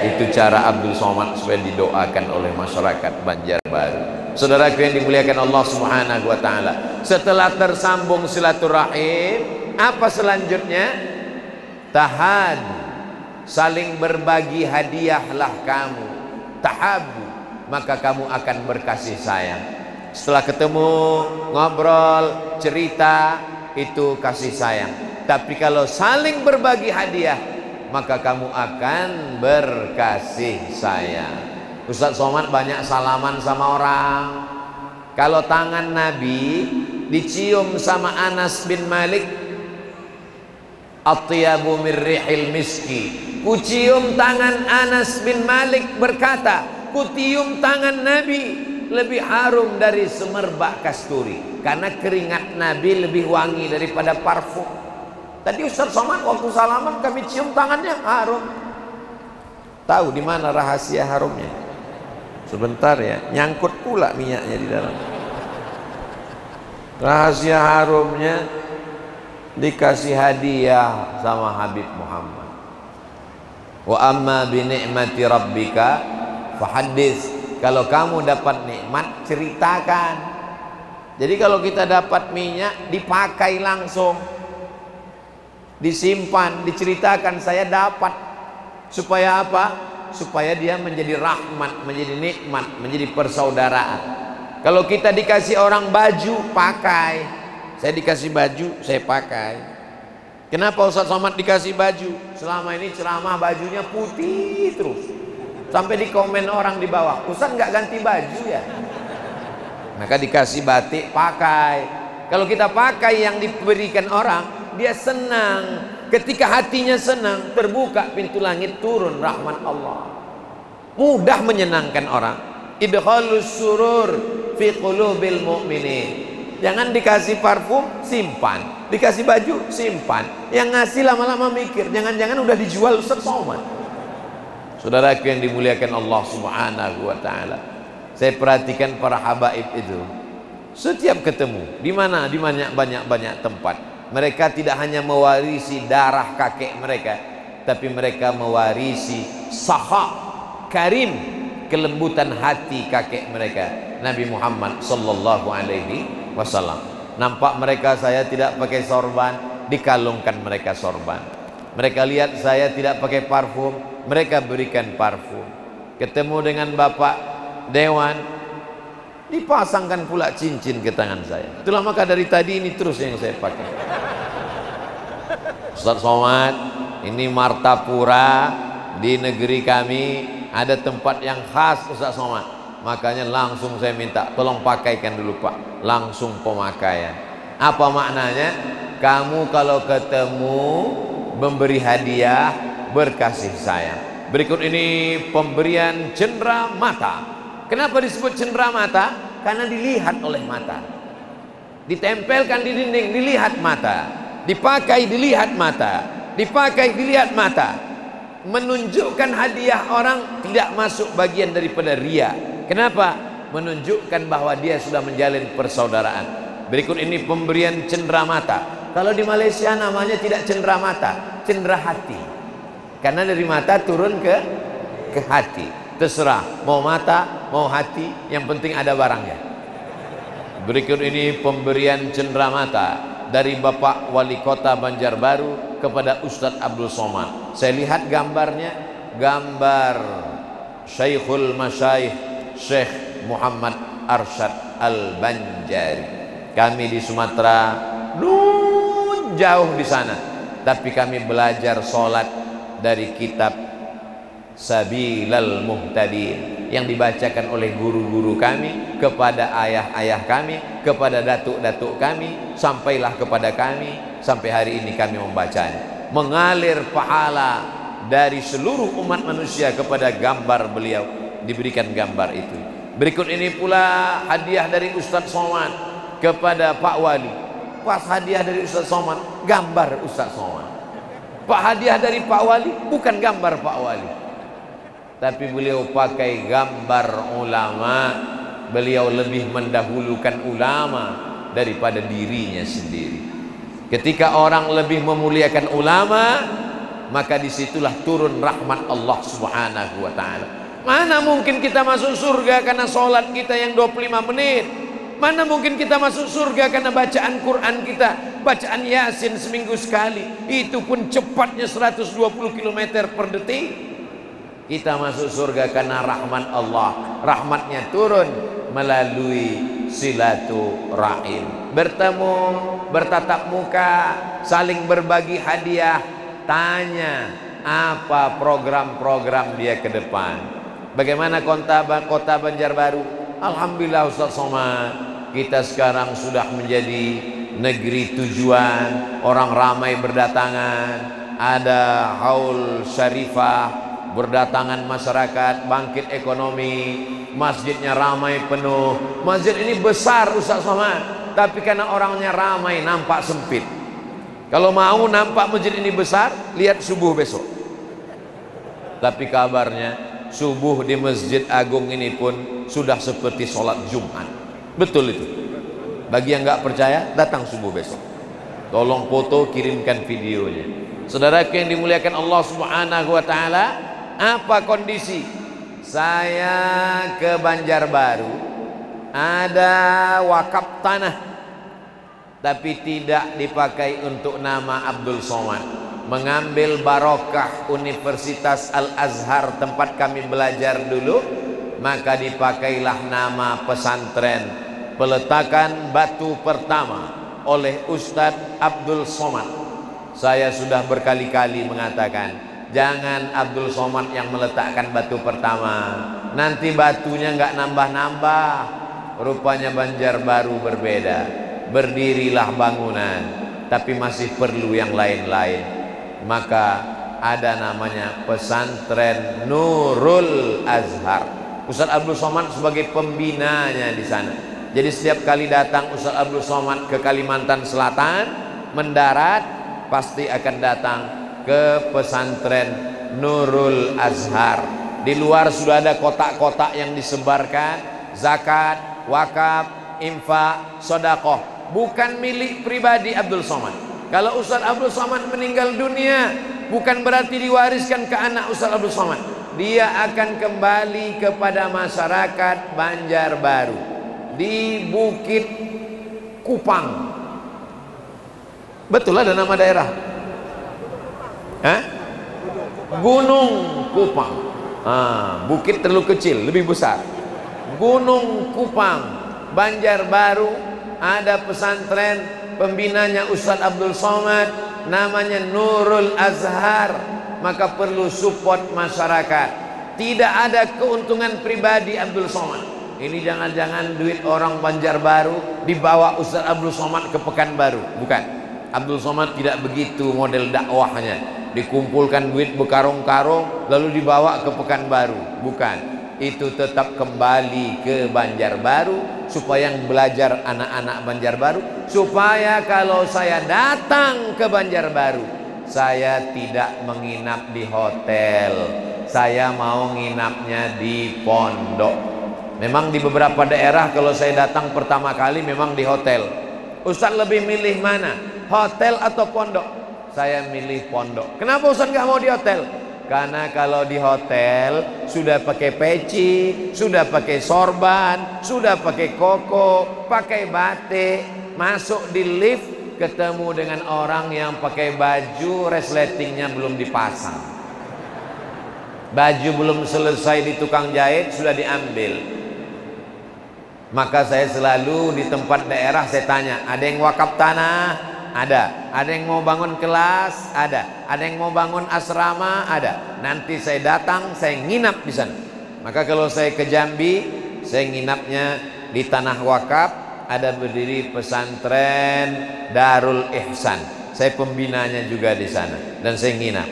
[SPEAKER 1] Itu cara Abdul Somad supaya didoakan oleh masyarakat Banjarbaru. Saudaraku yang dimuliakan Allah Subhanahu wa taala, setelah tersambung silaturahim, apa selanjutnya? Tahad, saling berbagi hadiahlah kamu. Tahabu, maka kamu akan berkasih sayang. Setelah ketemu, ngobrol, cerita, itu kasih sayang. Tapi kalau saling berbagi hadiah, maka kamu akan berkasih sayang. Ustaz Somad banyak salaman sama orang. Kalau tangan Nabi dicium sama Anas bin Malik, atyabu min rihil miski. Kucium tangan Anas bin Malik, berkata, kutium tangan Nabi lebih harum dari semerbak kasturi, karena keringat Nabi lebih wangi daripada parfum. Tadi Ustaz Somad waktu salaman kami cium tangannya harum. Tahu di mana rahasia harumnya? Sebentar ya, nyangkut pula minyaknya di dalam. Rahasia harumnya dikasih hadiah sama Habib Muhammad. Wa amma bi ni'mati rabbika fahaddits. Kalau kamu dapat nikmat, ceritakan. Jadi kalau kita dapat minyak, dipakai langsung, disimpan, diceritakan saya dapat. Supaya apa? Supaya dia menjadi rahmat, menjadi nikmat, menjadi persaudaraan. Kalau kita dikasih orang baju, pakai. Saya dikasih baju, saya pakai. Kenapa Ustaz Somad dikasih baju? Selama ini ceramah bajunya putih terus. Sampai di komen orang di bawah, Ustaz nggak ganti baju ya? Maka dikasih batik, pakai. Kalau kita pakai yang diberikan orang, dia senang. Ketika hatinya senang, terbuka pintu langit, turun rahmat Allah. Mudah menyenangkan orang. Idkhalus surur fi qulubil mu'minin. Jangan dikasih parfum, simpan. Dikasih baju, simpan. Yang ngasih lama-lama mikir, jangan-jangan udah dijual Ustaz Somad. Saudaraku yang dimuliakan Allah Subhanahu wa taala, saya perhatikan para habaib itu. Setiap ketemu, di mana? Di banyak tempat. Mereka tidak hanya mewarisi darah kakek mereka, tapi mereka mewarisi saha, karim, kelembutan hati kakek mereka, Nabi Muhammad Sallallahu Alaihi Wasallam. Nampak mereka saya tidak pakai sorban, dikalungkan mereka sorban. Mereka lihat saya tidak pakai parfum, mereka berikan parfum. Ketemu dengan Bapak Dewan, dipasangkan pula cincin ke tangan saya. Itulah maka dari tadi ini terus yang saya pakai. Ustaz Somad, ini Martapura di negeri kami ada tempat yang khas Ustaz Somad. Makanya langsung saya minta tolong pakaikan dulu Pak, langsung pemakaian. Apa maknanya? Kamu kalau ketemu memberi hadiah, berkasih sayang. Berikut ini pemberian cendera mata. Kenapa disebut cendera mata? Karena dilihat oleh mata. Ditempelkan di dinding, dilihat mata. Dipakai, dilihat mata. Dipakai, dilihat mata. Menunjukkan hadiah orang tidak masuk bagian daripada ria. Kenapa? Menunjukkan bahwa dia sudah menjalin persaudaraan. Berikut ini pemberian cendera mata. Kalau di Malaysia namanya tidak cendera mata, cendera hati. Karena dari mata turun ke hati. Terserah, mau mata, mau hati, yang penting ada barangnya. Berikut ini pemberian cendera mata dari Bapak Wali Kota Banjarbaru kepada Ustadz Abdul Somad. Saya lihat gambarnya, gambar Syekhul Masyaikh Syekh Muhammad Arsyad Al-Banjari. Kami di Sumatera jauh di sana, tapi kami belajar sholat dari kitab Sabilal Muhtadin yang dibacakan oleh guru-guru kami kepada ayah-ayah kami, kepada datuk-datuk kami, sampailah kepada kami, sampai hari ini kami membacanya. Mengalir pahala dari seluruh umat manusia kepada gambar beliau, diberikan gambar itu. Berikut ini pula hadiah dari Ustadz Somad kepada Pak Wali. Pas hadiah dari Ustadz Somad, gambar Ustadz Somad. Pak, hadiah dari Pak Wali bukan gambar Pak Wali, tapi beliau pakai gambar ulama. Beliau lebih mendahulukan ulama daripada dirinya sendiri. Ketika orang lebih memuliakan ulama, maka disitulah turun rahmat Allah Subhanahu wa ta'ala. Mana mungkin kita masuk surga karena sholat kita yang 25 menit? Mana mungkin kita masuk surga karena bacaan Quran kita, bacaan Yasin seminggu sekali, itu pun cepatnya 120 km per detik. Kita masuk surga karena rahmat Allah. Rahmatnya turun melalui silaturahim, bertemu, bertatap muka, saling berbagi hadiah, tanya apa program-program dia ke depan. Bagaimana kota Banjarbaru? Alhamdulillah Ustaz Somad, kita sekarang sudah menjadi negeri tujuan, orang ramai berdatangan, ada haul syarifah, berdatangan masyarakat, bangkit ekonomi, masjidnya ramai penuh. Masjid ini besar Ustaz Somad, tapi karena orangnya ramai nampak sempit. Kalau mau nampak masjid ini besar, lihat subuh besok. Tapi kabarnya subuh di Masjid Agung ini pun sudah seperti sholat Jumat. Betul itu. Bagi yang nggak percaya, datang subuh besok. Tolong foto, kirimkan videonya. Saudaraku yang dimuliakan Allah Subhanahu wa ta'ala, apa kondisi? Saya ke Banjarbaru, ada wakaf tanah, tapi tidak dipakai untuk nama Abdul Somad. Mengambil barokah Universitas Al-Azhar tempat kami belajar dulu, maka dipakailah nama pesantren. Peletakan batu pertama oleh Ustadz Abdul Somad. Saya sudah berkali-kali mengatakan, jangan Abdul Somad yang meletakkan batu pertama, nanti batunya nggak nambah-nambah. Rupanya Banjarbaru berbeda. Berdirilah bangunan, tapi masih perlu yang lain-lain. Maka ada namanya pesantren Nurul Azhar. Ustaz Abdul Somad sebagai pembinanya di sana. Jadi setiap kali datang Ustaz Abdul Somad ke Kalimantan Selatan, mendarat, pasti akan datang ke pesantren Nurul Azhar. Di luar sudah ada kotak-kotak yang disebarkan, zakat, wakaf, infak, sedekah, bukan milik pribadi Abdul Somad. Kalau Ustaz Abdul Somad meninggal dunia, bukan berarti diwariskan ke anak Ustaz Abdul Somad. Dia akan kembali kepada masyarakat Banjarbaru di Bukit Kupang. Betul ada nama daerah? Hah? Gunung Kupang. Bukit terlalu kecil, lebih besar. Gunung Kupang, Banjarbaru, ada pesantren, pembinanya Ustaz Abdul Somad, namanya Nurul Azhar. Maka perlu support masyarakat. Tidak ada keuntungan pribadi Abdul Somad. Ini jangan-jangan duit orang Banjarbaru dibawa Ustaz Abdul Somad ke Pekanbaru. Bukan. Abdul Somad tidak begitu model dakwahnya. Dikumpulkan duit berkarung-karung lalu dibawa ke Pekanbaru. Bukan. Itu tetap kembali ke Banjarbaru supaya yang belajar anak-anak Banjarbaru, supaya kalau saya datang ke Banjarbaru, saya tidak menginap di hotel, saya mau nginapnya di pondok. Memang di beberapa daerah kalau saya datang pertama kali memang di hotel. Ustaz lebih milih mana? Hotel atau pondok? Saya milih pondok. Kenapa Ustaz nggak mau di hotel? Karena kalau di hotel sudah pakai peci, sudah pakai sorban, sudah pakai koko, pakai batik, masuk di lift ketemu dengan orang yang pakai baju resletingnya belum dipasang, baju belum selesai di tukang jahit sudah diambil. Maka saya selalu di tempat daerah saya tanya, ada yang wakaf tanah? Ada. Ada yang mau bangun kelas? Ada. Ada yang mau bangun asrama? Ada. Nanti saya datang, saya nginap di sana. Maka kalau saya ke Jambi, saya nginapnya di tanah wakaf. Ada berdiri pesantren Darul Ihsan. Saya pembinanya juga di sana dan saya nginap.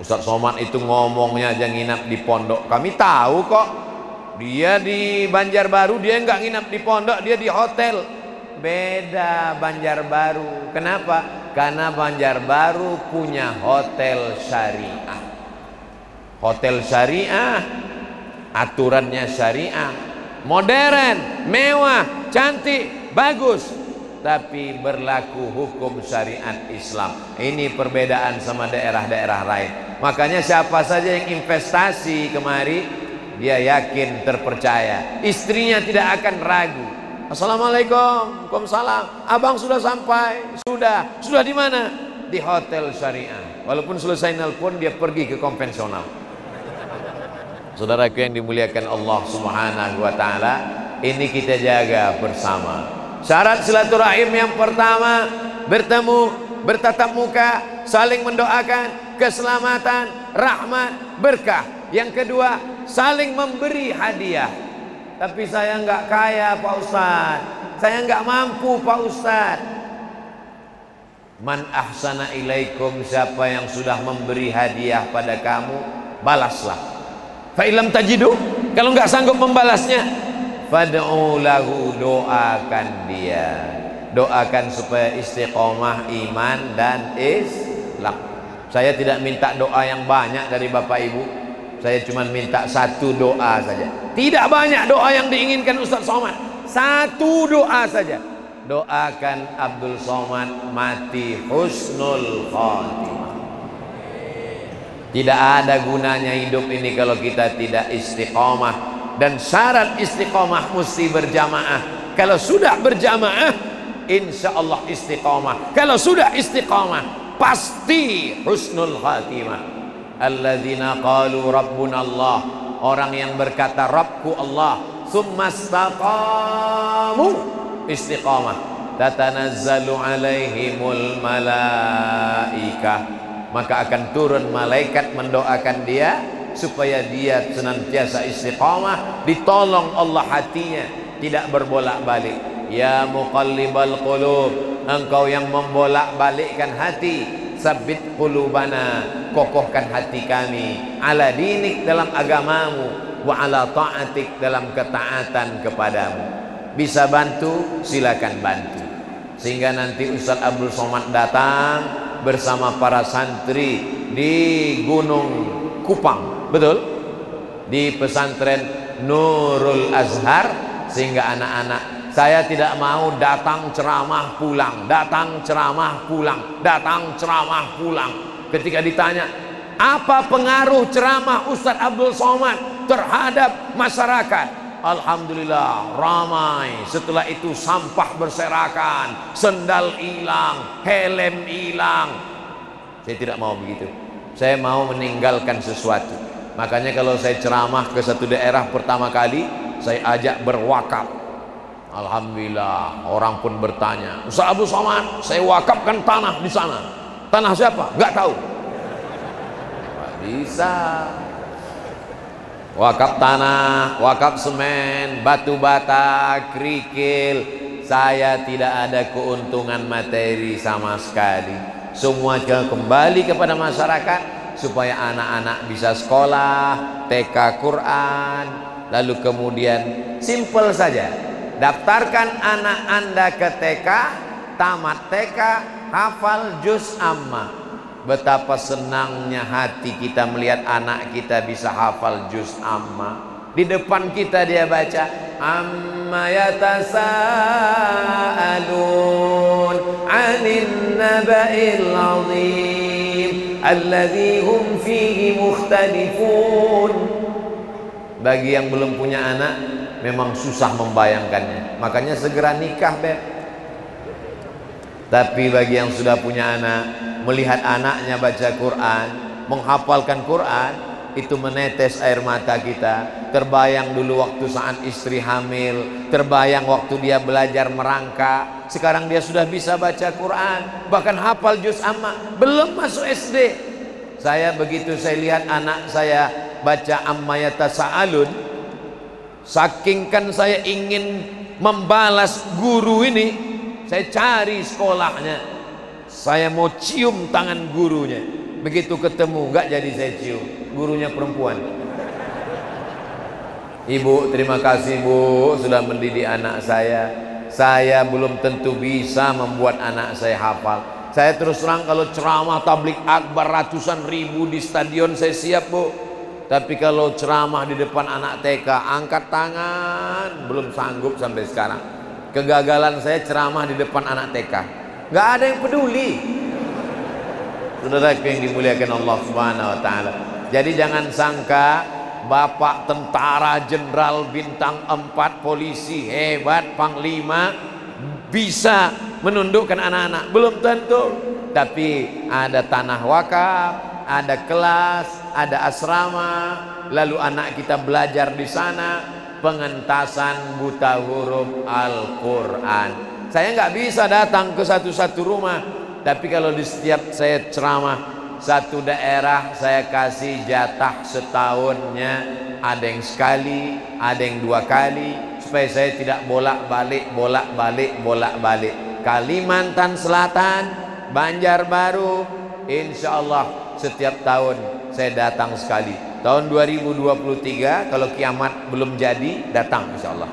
[SPEAKER 1] Ustaz Somad itu ngomongnya aja nginap di pondok. Kami tahu kok. Dia di Banjarbaru, dia nggak nginap di pondok, dia di hotel. Beda Banjarbaru. Kenapa? Karena Banjarbaru punya hotel syariah. Hotel syariah, aturannya syariah, modern, mewah, cantik, bagus, tapi berlaku hukum syariat Islam. Ini perbedaan sama daerah-daerah lain. Makanya siapa saja yang investasi kemari, dia yakin, terpercaya, istrinya tidak akan ragu. Assalamualaikum, waalaikumsalam. Abang sudah sampai? Sudah di mana? Di hotel syariah. Walaupun selesai nelpon, dia pergi ke konvensional. Saudaraku yang dimuliakan Allah Subhanahu wa taala, ini kita jaga bersama. Syarat silaturahim yang pertama, bertemu, bertatap muka, saling mendoakan keselamatan, rahmat, berkah. Yang kedua, saling memberi hadiah. Tapi saya nggak kaya Pak Ustaz, saya nggak mampu Pak Ustaz. Man ahsana ilaikum, siapa yang sudah memberi hadiah pada kamu, balaslah. Fa ilam tajidu, kalau nggak sanggup membalasnya, fad'u lahu, doakan dia. Doakan supaya istiqomah iman dan Islam. Saya tidak minta doa yang banyak dari Bapak Ibu. Saya cuma minta satu doa saja. Tidak banyak doa yang diinginkan Ustaz Somad. Satu doa saja. Doakan Abdul Somad mati husnul khatimah. Tidak ada gunanya hidup ini kalau kita tidak istiqomah. Dan syarat istiqomah mesti berjamaah. Kalau sudah berjamaah, insya Allah istiqomah. Kalau sudah istiqomah, pasti husnul khatimah. Alladzina qalu rabbuna Allah, orang yang berkata Rabbku Allah, tsumma istaqamu, istiqamah, tatanazzalu alaihimul malaikah, maka akan turun malaikat mendoakan dia supaya dia senantiasa istiqamah, ditolong Allah hatinya, tidak berbolak-balik. Ya muqallibal qulub, engkau yang membolak-balikkan hati, sabbit qulubana, kokohkan hati kami, ala dinik, dalam agamamu, wa ala ta'atik, dalam ketaatan kepadamu. Bisa bantu, silakan bantu, sehingga nanti Ustaz Abdul Somad datang bersama para santri di Gunung Kupang, betul, di pesantren Nurul Azhar, sehingga anak-anak, saya tidak mau datang ceramah pulang, datang ceramah pulang, datang ceramah pulang. Ketika ditanya, apa pengaruh ceramah Ustaz Abdul Somad terhadap masyarakat? Alhamdulillah ramai. Setelah itu sampah berserakan, sendal hilang, helm hilang. Saya tidak mau begitu. Saya mau meninggalkan sesuatu. Makanya kalau saya ceramah ke satu daerah pertama kali, saya ajak berwakaf. Alhamdulillah, orang pun bertanya, Ustaz Abdul Somad, saya wakafkan tanah di sana. Tanah siapa? Nggak tahu. Nggak bisa. Wakaf tanah, wakaf semen, batu bata, kerikil. Saya tidak ada keuntungan materi sama sekali. Semua kembali kepada masyarakat supaya anak-anak bisa sekolah, TK Quran. Lalu kemudian simple saja, daftarkan anak Anda ke TK, tamat TK, hafal juz amma. Betapa senangnya hati kita melihat anak kita bisa hafal juz amma. Di depan kita dia baca, amma yatasaalun 'anil naba'il 'azim alladzi hum fihi mukhtalifun. Bagi yang belum punya anak memang susah membayangkannya, makanya segera nikah, Beb. Tapi bagi yang sudah punya anak, melihat anaknya baca Quran, menghafalkan Quran, itu menetes air mata kita. Terbayang dulu waktu saat istri hamil, terbayang waktu dia belajar merangka. Sekarang dia sudah bisa baca Quran, bahkan hafal juz amma, belum masuk SD. Saya begitu saya lihat anak saya baca amma yatasaalun, saking kan saya ingin membalas guru ini, saya cari sekolahnya, saya mau cium tangan gurunya. Begitu ketemu nggak jadi saya cium, gurunya perempuan. Ibu, terima kasih Bu sudah mendidik anak saya. Saya belum tentu bisa membuat anak saya hafal. Saya terus terang kalau ceramah tablik akbar ratusan ribu di stadion saya siap Bu. Tapi kalau ceramah di depan anak TK, angkat tangan, belum sanggup sampai sekarang. Kegagalan saya ceramah di depan anak TK, nggak ada yang peduli. Saudara yang dimuliakan Allah Subhanahu wa taala. Jadi jangan sangka Bapak tentara jenderal bintang 4, polisi hebat, panglima bisa menundukkan anak-anak, belum tentu. Tapi ada tanah wakaf, ada kelas, ada asrama, lalu anak kita belajar di sana, pengentasan buta huruf Al-Quran. Saya nggak bisa datang ke satu-satu rumah, tapi kalau di setiap saya ceramah satu daerah saya kasih jatah setahunnya, ada yang sekali, ada yang 2 kali, supaya saya tidak bolak-balik. Kalimantan Selatan, Banjarbaru, insya Allah setiap tahun saya datang sekali. Tahun 2023 kalau kiamat belum jadi, datang insya Allah.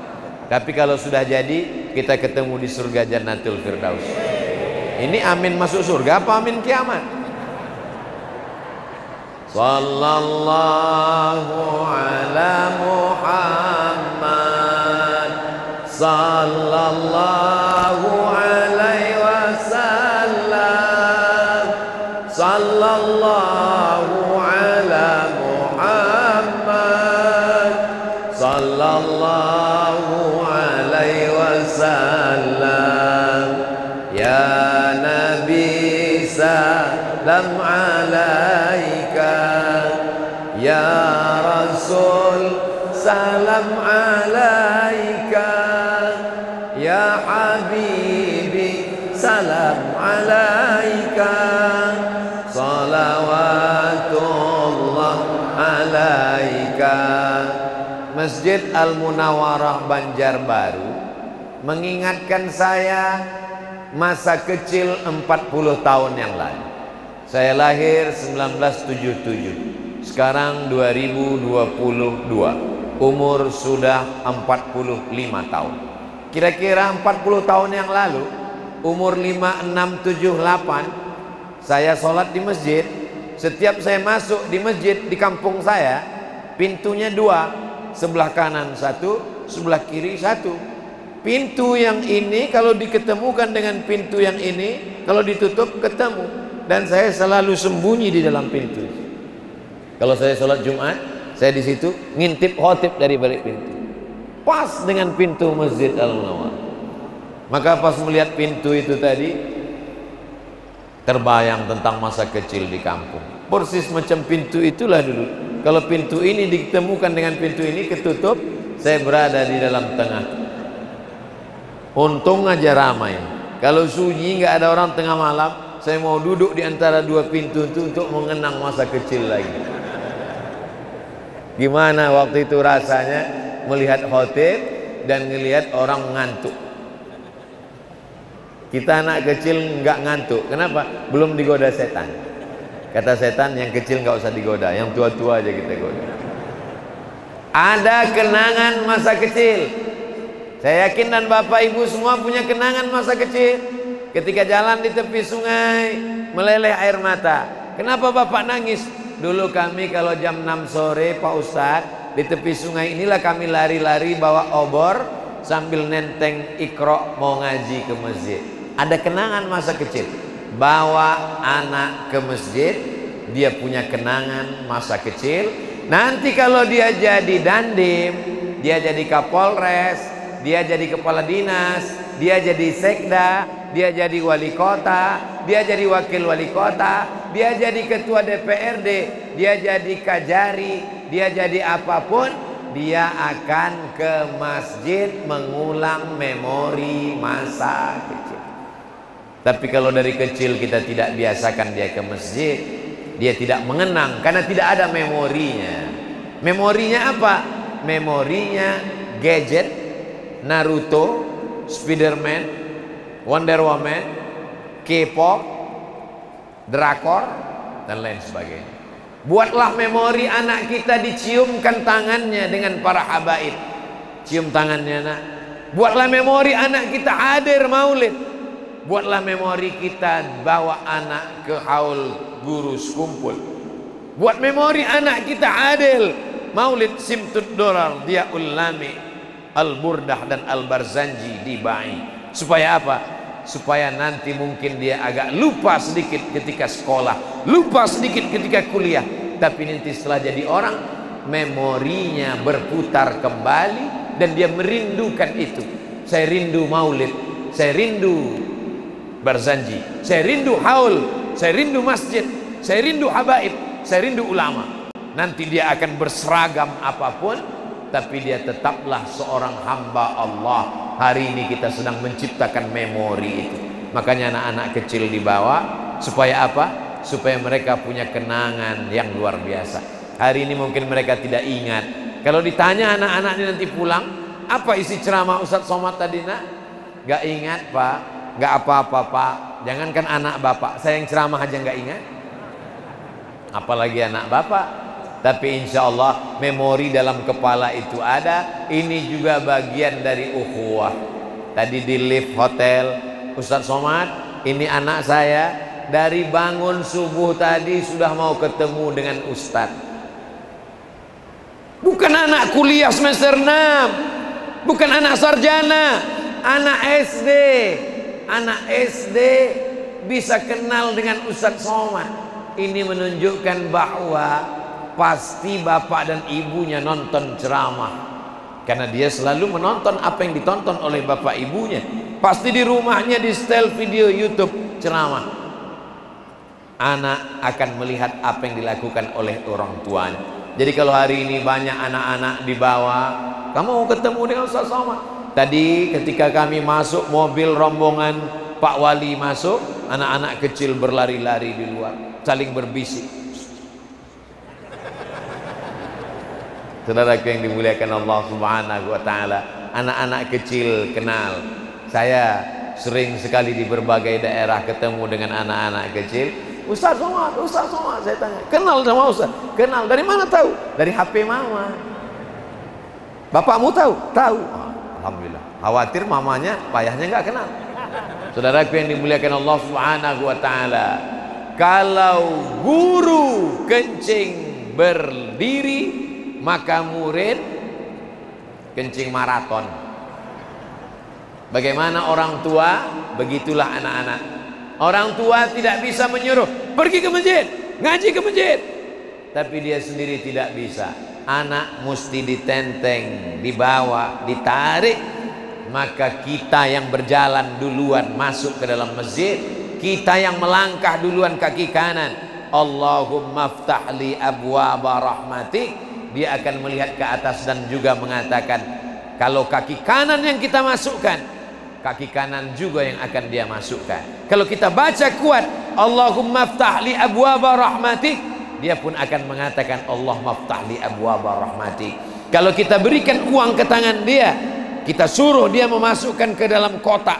[SPEAKER 1] Tapi kalau sudah jadi, kita ketemu di surga Jannatul Firdaus. Ini amin masuk surga apa amin kiamat? Sallallahu ala Muhammad, sallallahu alaihi wasallam, sallallahu ala Muhammad, sallallahu alaihi wasallam. Ya Nabi salam alaika, ya Rasul salam alaika, ya Habibi salam alaika, salawatullah alaika. Masjid Al-Munawwarah Banjarbaru mengingatkan saya masa kecil 40 tahun yang lalu. Saya lahir 1977, sekarang 2022, umur sudah 45 tahun. Kira-kira 40 tahun yang lalu, umur 5, 6, 7, 8, saya sholat di masjid. Setiap saya masuk di masjid di kampung saya, pintunya 2, sebelah kanan 1, sebelah kiri 1. Pintu yang ini kalau diketemukan dengan pintu yang ini, kalau ditutup ketemu. Dan saya selalu sembunyi di dalam pintu. Kalau saya sholat Jumat, saya di situ ngintip khotib dari balik pintu, pas dengan pintu Masjid Al-Munawwarah. Maka pas melihat pintu itu tadi, terbayang tentang masa kecil di kampung. Persis macam pintu itulah dulu. Kalau pintu ini ditemukan dengan pintu ini ketutup, saya berada di dalam tengah. Untung aja ramai. Kalau sunyi nggak ada orang tengah malam, saya mau duduk di antara 2 pintu itu untuk mengenang masa kecil lagi. Gimana waktu itu rasanya melihat khotib dan melihat orang ngantuk. Kita anak kecil nggak ngantuk. Kenapa? Belum digoda setan. Kata setan, yang kecil nggak usah digoda, yang tua-tua aja kita goda. Ada kenangan masa kecil. Saya yakin dan Bapak Ibu semua punya kenangan masa kecil. Ketika jalan di tepi sungai, meleleh air mata. Kenapa Bapak nangis? Dulu kami kalau jam 6 sore Pak Ustadz, di tepi sungai inilah kami lari-lari bawa obor sambil nenteng Iqra mau ngaji ke masjid. Ada kenangan masa kecil. Bawa anak ke masjid, dia punya kenangan masa kecil. Nanti kalau dia jadi dandim, dia jadi kapolres, dia jadi kepala dinas, dia jadi sekda, dia jadi wali kota, dia jadi wakil wali kota, dia jadi ketua DPRD. dia jadi kajari, dia jadi apapun, dia akan ke masjid mengulang memori masa kecil. Tapi kalau dari kecil kita tidak biasakan dia ke masjid, dia tidak mengenang karena tidak ada memorinya. Memorinya apa? Memorinya gadget, Naruto, Spiderman, Wonder Woman, K-pop, drakor, dan lain sebagainya. Buatlah memori anak kita diciumkan tangannya dengan para habaib. Cium tangannya nak. Buatlah memori anak kita hadir maulid. Buatlah memori kita bawa anak ke haul guru sekumpul. Buat memori anak kita adil maulid Simtud Durar, Diaul Lami, Al-Burdah dan Al-Barzanji dibai. Supaya apa? Supaya nanti mungkin dia agak lupa sedikit ketika sekolah, lupa sedikit ketika kuliah, tapi nanti setelah jadi orang memorinya berputar kembali dan dia merindukan itu. Saya rindu maulid, saya rindu Barzanji, saya rindu haul, saya rindu masjid, saya rindu habaib, saya rindu ulama. Nanti dia akan berseragam apapun, tapi dia tetaplah seorang hamba Allah. Hari ini kita sedang menciptakan memori itu. Makanya anak-anak kecil dibawa supaya apa? Supaya mereka punya kenangan yang luar biasa. Hari ini mungkin mereka tidak ingat. Kalau ditanya anak-anak ini nanti pulang, apa isi ceramah Ustadz Somad tadi nak? Gak ingat pak. Gak apa-apa pak, jangankan anak bapak, saya yang ceramah aja gak ingat, apalagi anak bapak. Tapi insya Allah memori dalam kepala itu ada. Ini juga bagian dari ukhuwah. Tadi di lift hotel, Ustadz Somad, ini anak saya dari bangun subuh tadi sudah mau ketemu dengan Ustadz. Bukan anak kuliah semester 6, bukan anak sarjana, anak SD. Anak SD bisa kenal dengan Ustadz Somad. Ini menunjukkan bahwa pasti bapak dan ibunya nonton ceramah, karena dia selalu menonton apa yang ditonton oleh bapak ibunya. Pasti di rumahnya di setel video YouTube ceramah. Anak akan melihat apa yang dilakukan oleh orang tuanya. Jadi kalau hari ini banyak anak-anak dibawa, kamu mau ketemu dengan Ustadz Somad. Tadi ketika kami masuk mobil rombongan Pak Wali masuk, anak-anak kecil berlari-lari di luar, saling berbisik. Saudaraku yang dimuliakan Allah Subhanahu wa taala, anak-anak kecil kenal. Saya sering sekali di berbagai daerah ketemu dengan anak-anak kecil. Ustadz Somad, Ustadz Somad, saya tanya, kenal sama Ustadz? Kenal, dari mana tahu? Dari HP mama. Bapakmu tahu? Tahu. Alhamdulillah. Khawatir mamanya payahnya nggak kenal. Saudaraku yang dimuliakan Allah Subhanahu wa taala, kalau guru kencing berdiri, maka murid kencing maraton. Bagaimana orang tua, begitulah anak-anak. Orang tua tidak bisa menyuruh pergi ke masjid, ngaji ke masjid, tapi dia sendiri tidak bisa. Anak mesti ditenteng, dibawa, ditarik. Maka kita yang berjalan duluan masuk ke dalam masjid, kita yang melangkah duluan kaki kanan, Allahumma ftah li abwaba rahmatik, dia akan melihat ke atas dan juga mengatakan, kalau kaki kanan yang kita masukkan, kaki kanan juga yang akan dia masukkan. Kalau kita baca kuat Allahumma ftah li abwaba rahmatik, dia pun akan mengatakan Allahumma ftah li abwaba rahmatik. Kalau kita berikan uang ke tangan dia, kita suruh dia memasukkan ke dalam kotak,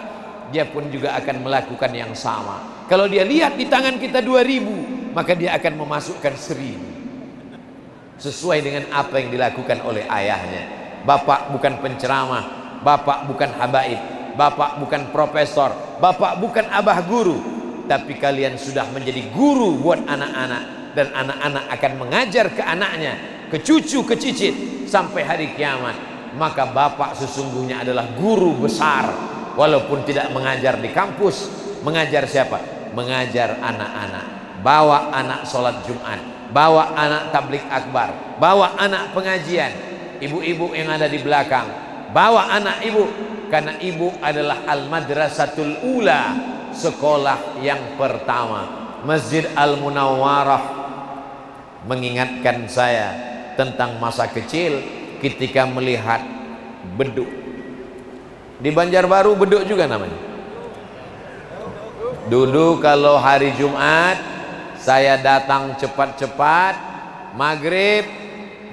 [SPEAKER 1] dia pun juga akan melakukan yang sama. Kalau dia lihat di tangan kita 2.000, maka dia akan memasukkan 1.000 sesuai dengan apa yang dilakukan oleh ayahnya. Bapak bukan penceramah, bapak bukan habaib, bapak bukan profesor, bapak bukan abah guru, tapi kalian sudah menjadi guru buat anak-anak, dan anak-anak akan mengajar ke anaknya, ke cucu, ke cicit sampai hari kiamat. Maka bapak sesungguhnya adalah guru besar, walaupun tidak mengajar di kampus. Mengajar siapa? Mengajar anak-anak. Bawa anak sholat Jumat, bawa anak tablik akbar, bawa anak pengajian. Ibu-ibu yang ada di belakang, bawa anak ibu, karena ibu adalah al-madrasatul ula, sekolah yang pertama. Masjid Al-Munawwarah mengingatkan saya tentang masa kecil ketika melihat beduk. Di Banjarbaru beduk juga namanya. Dulu kalau hari Jumat saya datang cepat-cepat, maghrib.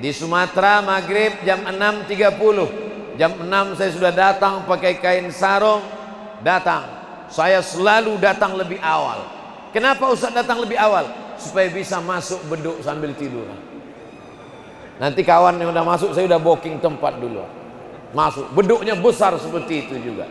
[SPEAKER 1] Di Sumatera maghrib jam 6.30. Jam 6 saya sudah datang pakai kain sarung. Datang. Saya selalu datang lebih awal. Kenapa Ustaz datang lebih awal? Supaya bisa masuk beduk sambil tidur. Nanti kawan yang udah masuk, saya udah booking tempat dulu. Masuk. Beduknya besar seperti itu juga.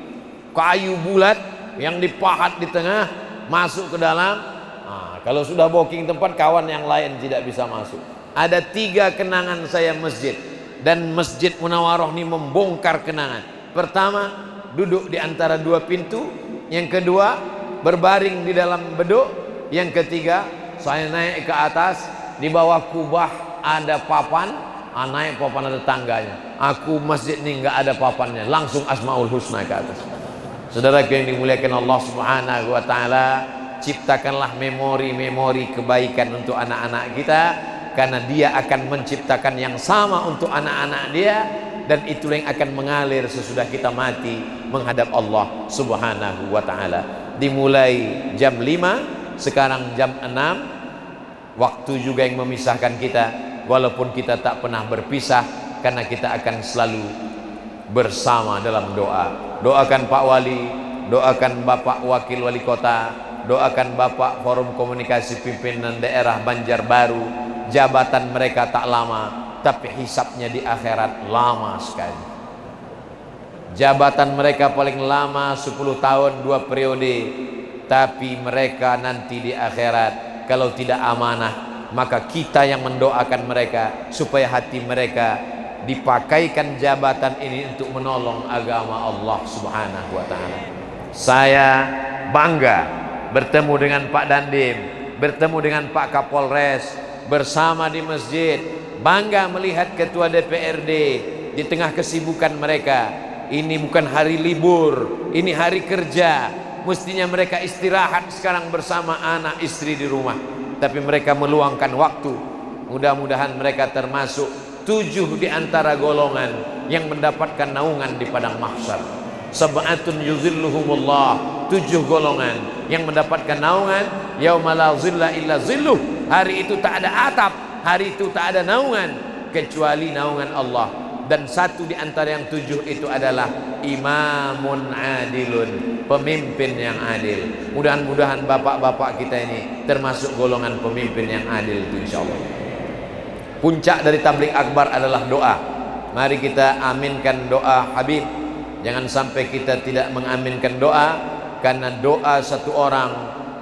[SPEAKER 1] Kayu bulat yang dipahat di tengah, masuk ke dalam. Nah, kalau sudah booking tempat, kawan yang lain tidak bisa masuk. Ada 3 kenangan saya masjid, dan Masjid Munawaroh ini membongkar kenangan. Pertama, duduk di antara 2 pintu. Yang kedua, berbaring di dalam beduk. Yang ketiga, saya naik ke atas. Di bawah kubah ada papan. Naik papan ada tangganya. Aku masjid ini nggak ada papannya, langsung Asmaul Husna ke atas. Saudaraku yang dimuliakan Allah Subhanahu wa Ta'ala, ciptakanlah memori-memori kebaikan untuk anak-anak kita, karena dia akan menciptakan yang sama untuk anak-anak dia, dan itulah yang akan mengalir sesudah kita mati menghadap Allah Subhanahu wa Ta'ala. Dimulai jam 5, sekarang jam 6, waktu juga yang memisahkan kita, walaupun kita tak pernah berpisah, karena kita akan selalu bersama dalam doa. Doakan Pak Wali, doakan Bapak Wakil Wali Kota, doakan Bapak Forum Komunikasi Pimpinan Daerah Banjarbaru. Jabatan mereka tak lama, tapi hisapnya di akhirat lama sekali. Jabatan mereka paling lama 10 tahun 2 periode, tapi mereka nanti di akhirat kalau tidak amanah, maka kita yang mendoakan mereka supaya hati mereka dipakaikan jabatan ini untuk menolong agama Allah Subhanahu wa Ta'ala. Saya bangga bertemu dengan Pak Dandim, bertemu dengan Pak Kapolres, bersama di masjid. Bangga melihat ketua DPRD di tengah kesibukan mereka. Ini bukan hari libur, ini hari kerja. Mestinya mereka istirahat sekarang bersama anak istri di rumah, tapi mereka meluangkan waktu. Mudah-mudahan mereka termasuk 7 di antara golongan yang mendapatkan naungan di padang mahsyar. Sab'atun yuzilluhumullah, 7 golongan yang mendapatkan naungan yauma la zilla illa zilluh. Hari itu tak ada atap, hari itu tak ada naungan kecuali naungan Allah. Dan 1 di antara yang 7 itu adalah imamun adilun, pemimpin yang adil. Mudah-mudahan bapak-bapak kita ini termasuk golongan pemimpin yang adil itu insyaallah. Puncak dari tabligh akbar adalah doa. Mari kita aminkan doa Habib. Jangan sampai kita tidak mengaminkan doa, karena doa satu orang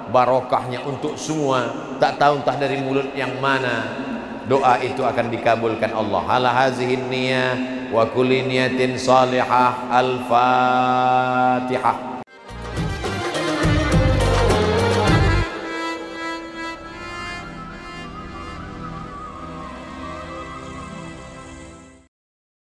[SPEAKER 1] barokahnya untuk semua. Tak tahu entah dari mulut yang mana doa itu akan dikabulkan Allah. Ala hazihin niyah wa kulli niyatin salihah. Al-Fatihah.